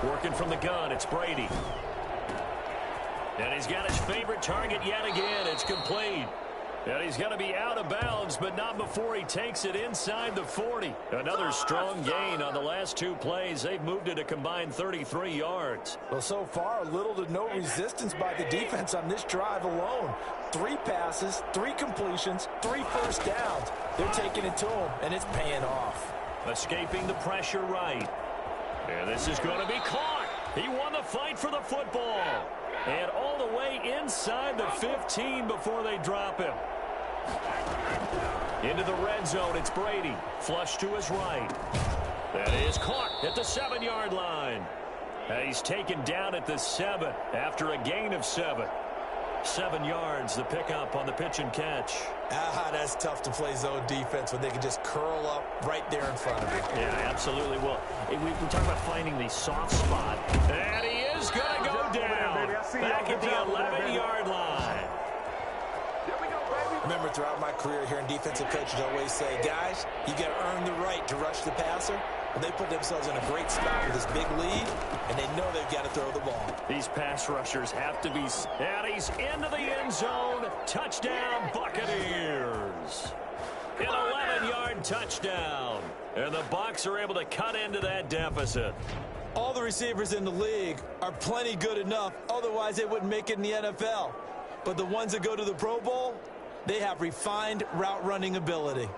Working from the gun, it's Brady. And he's got his favorite target yet again. It's complete. And he's going to be out of bounds, but not before he takes it inside the 40. Another strong gain on the last 2 plays. They've moved it a combined 33 yards. Well, so far, little to no resistance by the defense on this drive alone. 3 passes, 3 completions, 3 1st downs. They're taking it to him, and it's paying off. Escaping the pressure right. And this is going to be caught. He won the fight for the football. And all the way inside the 15 before they drop him. Into the red zone, it's Brady. Flush to his right. That is caught at the 7-yard line. And he's taken down at the 7 after a gain of 7. 7 yards, the pickup on the pitch and catch. That's tough to play zone defense when they can just curl up right there in front of you. Yeah, absolutely. Well, we talk about finding the soft spot. And he is is going to go down back at the 11-yard line. Remember, throughout my career here in defensive coaches always say, guys, you got to earn the right to rush the passer. And they put themselves in a great spot with this big lead, and they know they've got to throw the ball. These pass rushers have to be... And he's into the end zone. Touchdown, Buccaneers. An 11-yard touchdown. And the Bucs are able to cut into that deficit. All the receivers in the league are plenty good enough. Otherwise, they wouldn't make it in the NFL. But the ones that go to the Pro Bowl, they have refined route running ability.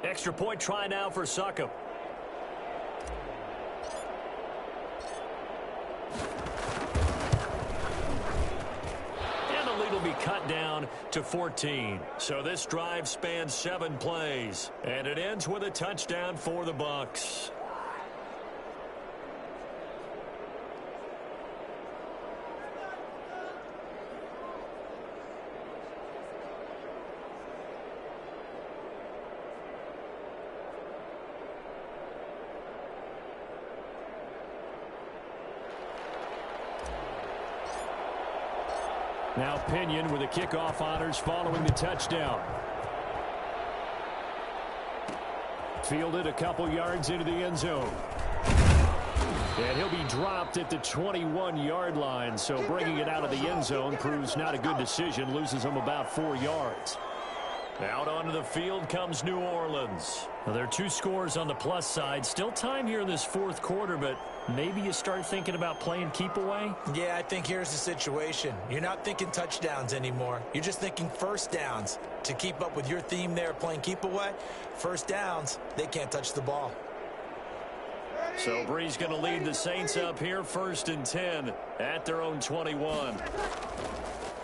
Extra point try now for Succop. And the lead will be cut down to 14. So this drive spans 7 plays. And it ends with a touchdown for the Bucs. Now Pinion with the kickoff honors following the touchdown. Fielded a couple yards into the end zone. And he'll be dropped at the 21-yard line, so bringing it out of the end zone proves not a good decision, loses him about 4 yards. Out onto the field comes New Orleans. Well, there are 2 scores on the plus side. Still time here in this 4th quarter, but maybe you start thinking about playing keep away? Yeah, I think here's the situation. You're not thinking touchdowns anymore. You're just thinking first downs. To keep up with your theme there, playing keep away, first downs, they can't touch the ball. So Brees going to lead the Saints up here, 1st and 10 at their own 21.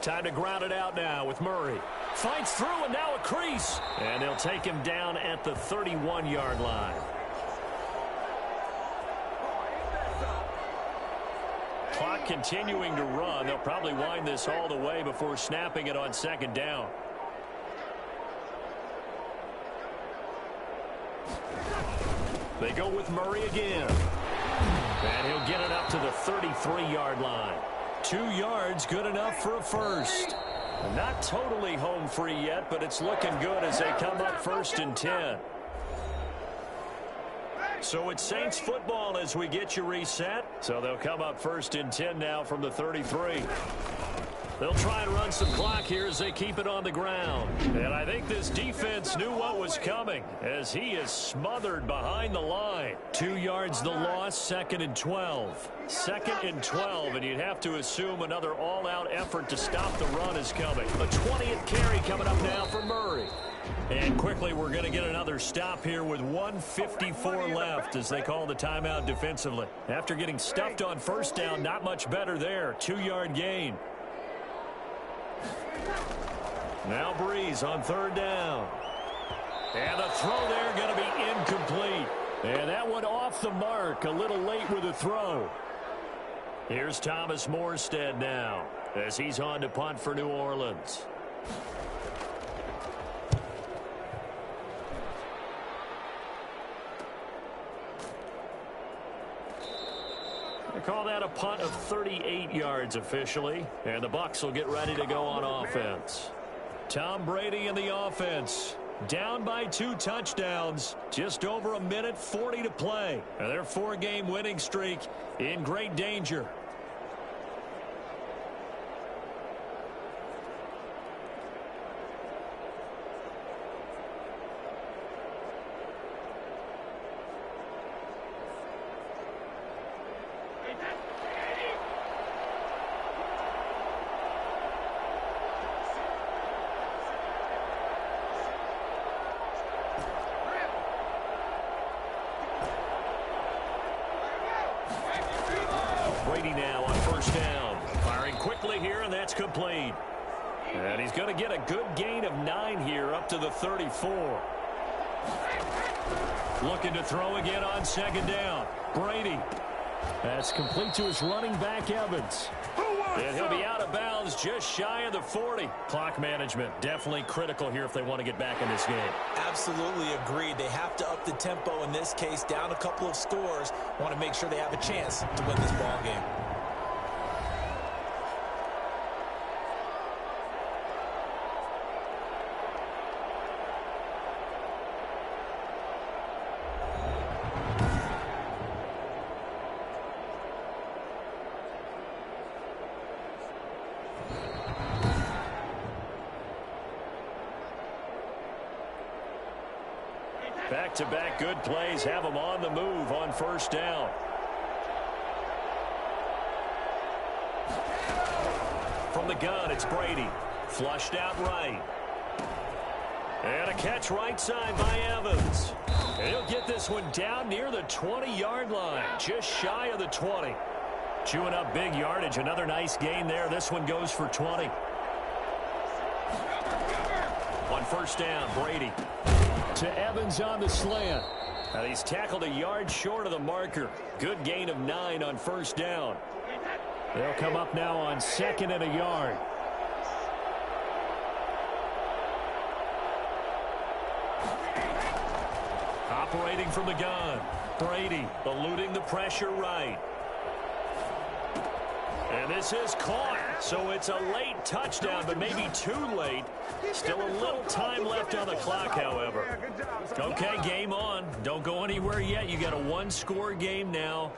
Time to ground it out now with Murray. Fights through and now a crease. And they'll take him down at the 31-yard line. Clock continuing to run. They'll probably wind this all the way before snapping it on 2nd down. They go with Murray again. And he'll get it up to the 33-yard line. 2 yards, good enough for a first. Not totally home free yet, but it's looking good as they come up 1st and 10. So it's Saints football as we get you reset. So they'll come up 1st and 10 now from the 33. They'll try and run some clock here as they keep it on the ground. And I think this defense knew what was coming as he is smothered behind the line. 2 yards the loss, 2nd and 12. 2nd and 12, and you'd have to assume another all-out effort to stop the run is coming. A 20th carry coming up now for Murray. And quickly we're going to get another stop here with 1:54 left as they call the timeout defensively. After getting stuffed on 1st down, not much better there. 2-yard gain. Now Brees on 3rd down. And the throw there going to be incomplete. And that one off the mark, a little late with the throw. Here's Thomas Morstead now as he's on to punt for New Orleans. They call that a punt of 38 yards officially. And the Bucs will get ready to go on offense. Tom Brady in the offense. Down by 2 touchdowns. Just over 1:40 to play. And their 4-game winning streak in great danger. Brady now on 1st down. Firing quickly here, and that's complete. And he's going to get a good gain of 9 here up to the 34. Looking to throw again on 2nd down. Brady. That's complete to his running back, Evans. And he'll be out of bounds just shy of the 40. Clock management definitely critical here if they want to get back in this game. Absolutely agreed. They have to up the tempo in this case, down a couple of scores. Want to make sure they have a chance to win this ball game. Back-to-back good plays have them on the move on first down. From the gun, it's Brady. Flushed out right. And a catch right side by Evans. And he'll get this one down near the 20-yard line, just shy of the 20. Chewing up big yardage. Another nice gain there. This one goes for 20. On first down, Brady. To Evans on the slant. And he's tackled a yard short of the marker. Good gain of 9 on first down. They'll come up now on 2nd and a yard. Operating from the gun. Brady eluding the pressure right. And this is caught. So it's a late touchdown, but maybe too late. Still a little time left on the clock, however. Okay, game on. Don't go anywhere yet. You got a one-score game now.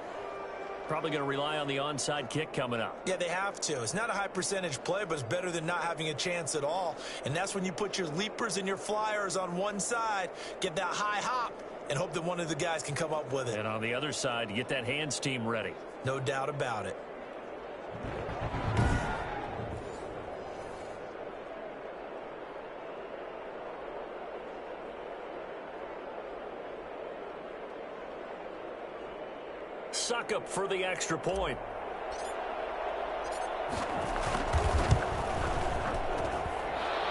Probably going to rely on the onside kick coming up. Yeah, they have to. It's not a high percentage play, but it's better than not having a chance at all. And that's when you put your leapers and your flyers on one side, get that high hop, and hope that one of the guys can come up with it. And on the other side, you get that hands team ready. No doubt about it. Suck up for the extra point.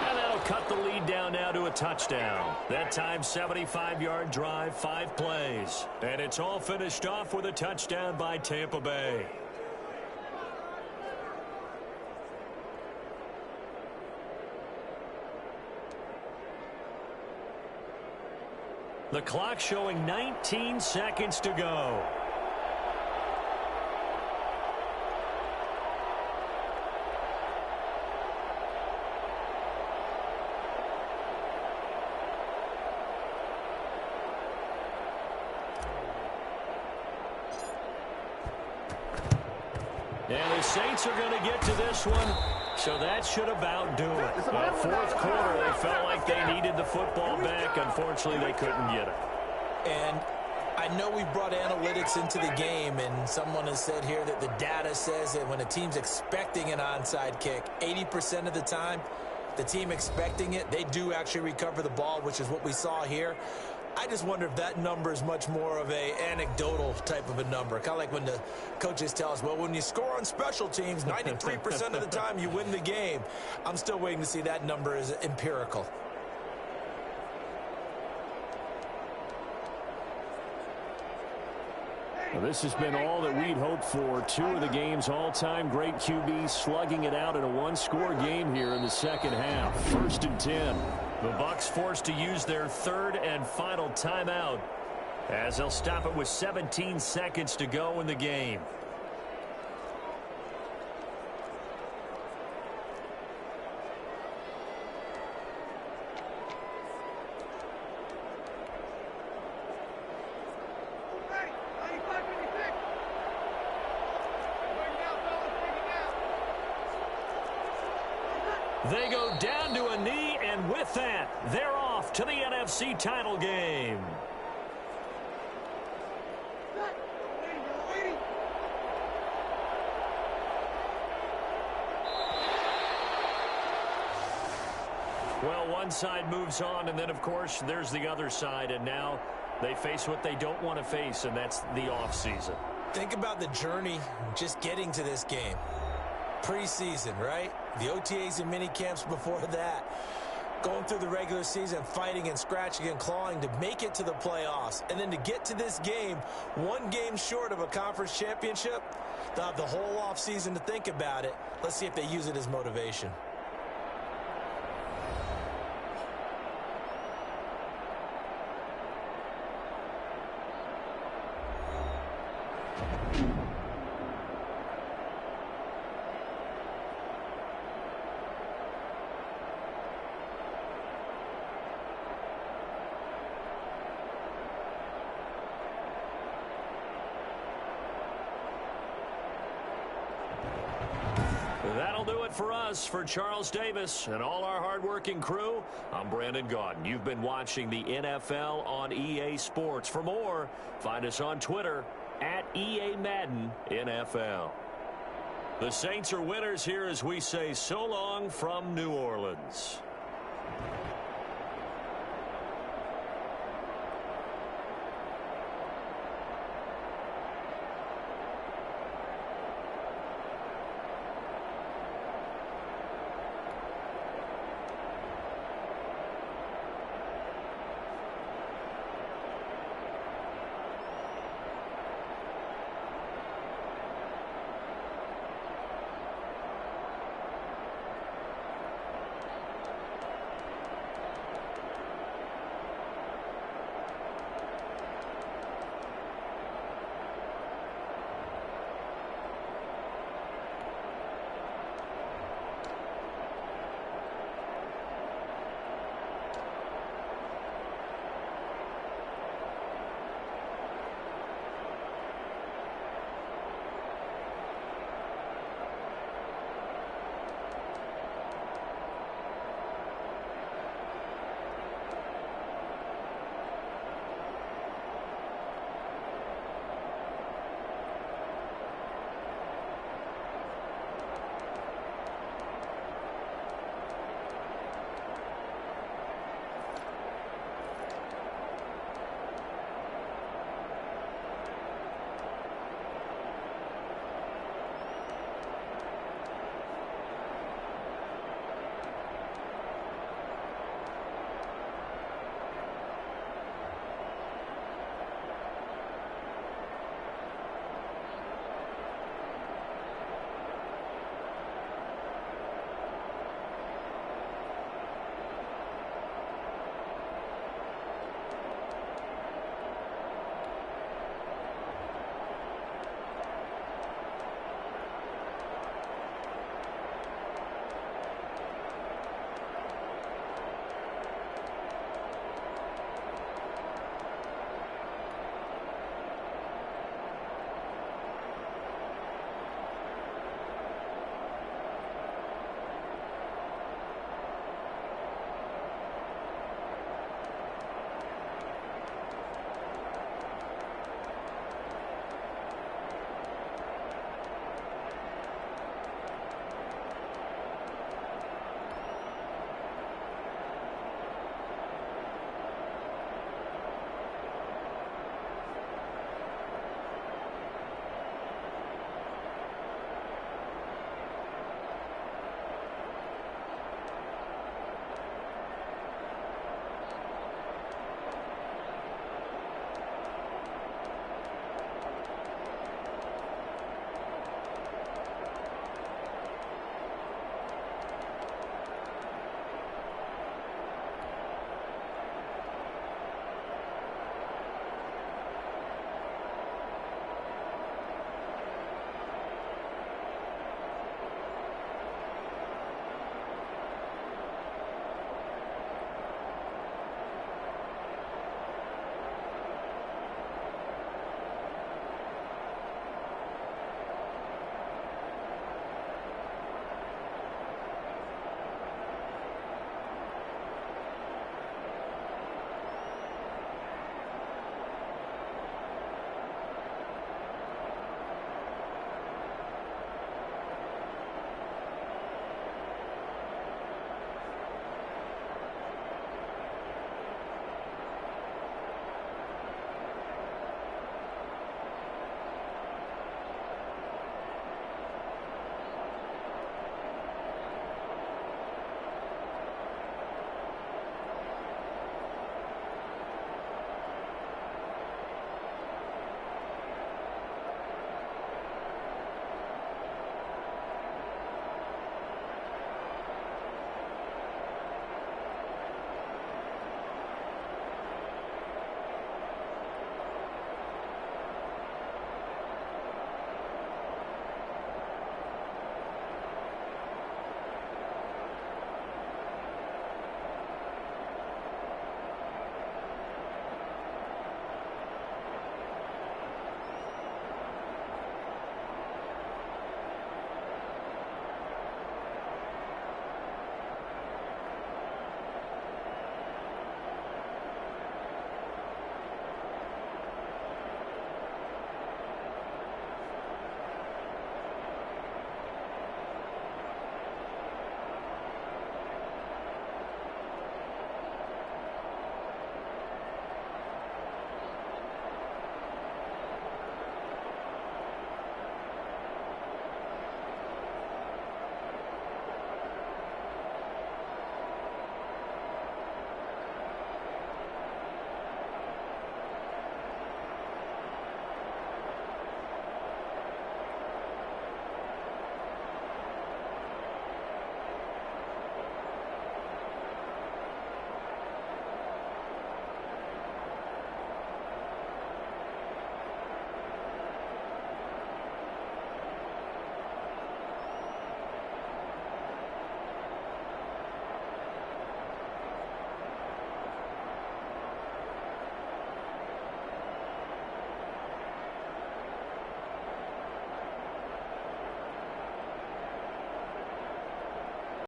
And that'll cut the lead down now to a touchdown. That time, 75-yard drive, 5 plays. And it's all finished off with a touchdown by Tampa Bay. The clock showing 19 seconds to go. And the Saints are going to get to this one, so that should about do it. Fourth quarter, they felt like they needed the football back. Unfortunately, they couldn't get it. And I know we brought analytics into the game, and someone has said here that the data says that when a team's expecting an onside kick, 80% of the time, the team expecting it, they do actually recover the ball, which is what we saw here. I just wonder if that number is much more of a anecdotal type of a number. Kind of like when the coaches tell us, well, when you score on special teams, 93% of the time you win the game. I'm still waiting to see that number is empirical. Well, this has been all that we'd hoped for. 2 of the game's all-time great QBs slugging it out in a one-score game here in the second half. 1st and 10. The Bucs forced to use their 3rd and final timeout as they'll stop it with 17 seconds to go in the game. They go down to a knee, and with that, they're off to the NFC title game. Well, one side moves on, and then, of course, there's the other side, and now they face what they don't want to face, and that's the offseason. Think about the journey just getting to this game. Preseason, right? The OTAs and mini camps before that. Going through the regular season, fighting and scratching and clawing to make it to the playoffs. And then to get to this game, one game short of a conference championship, they'll have the whole offseason to think about it. Let's see if they use it as motivation. That'll do it for us. For Charles Davis and all our hardworking crew, I'm Brandon Gaudin. You've been watching the NFL on EA Sports. For more, find us on Twitter at EA Madden NFL. The Saints are winners here as we say so long from New Orleans.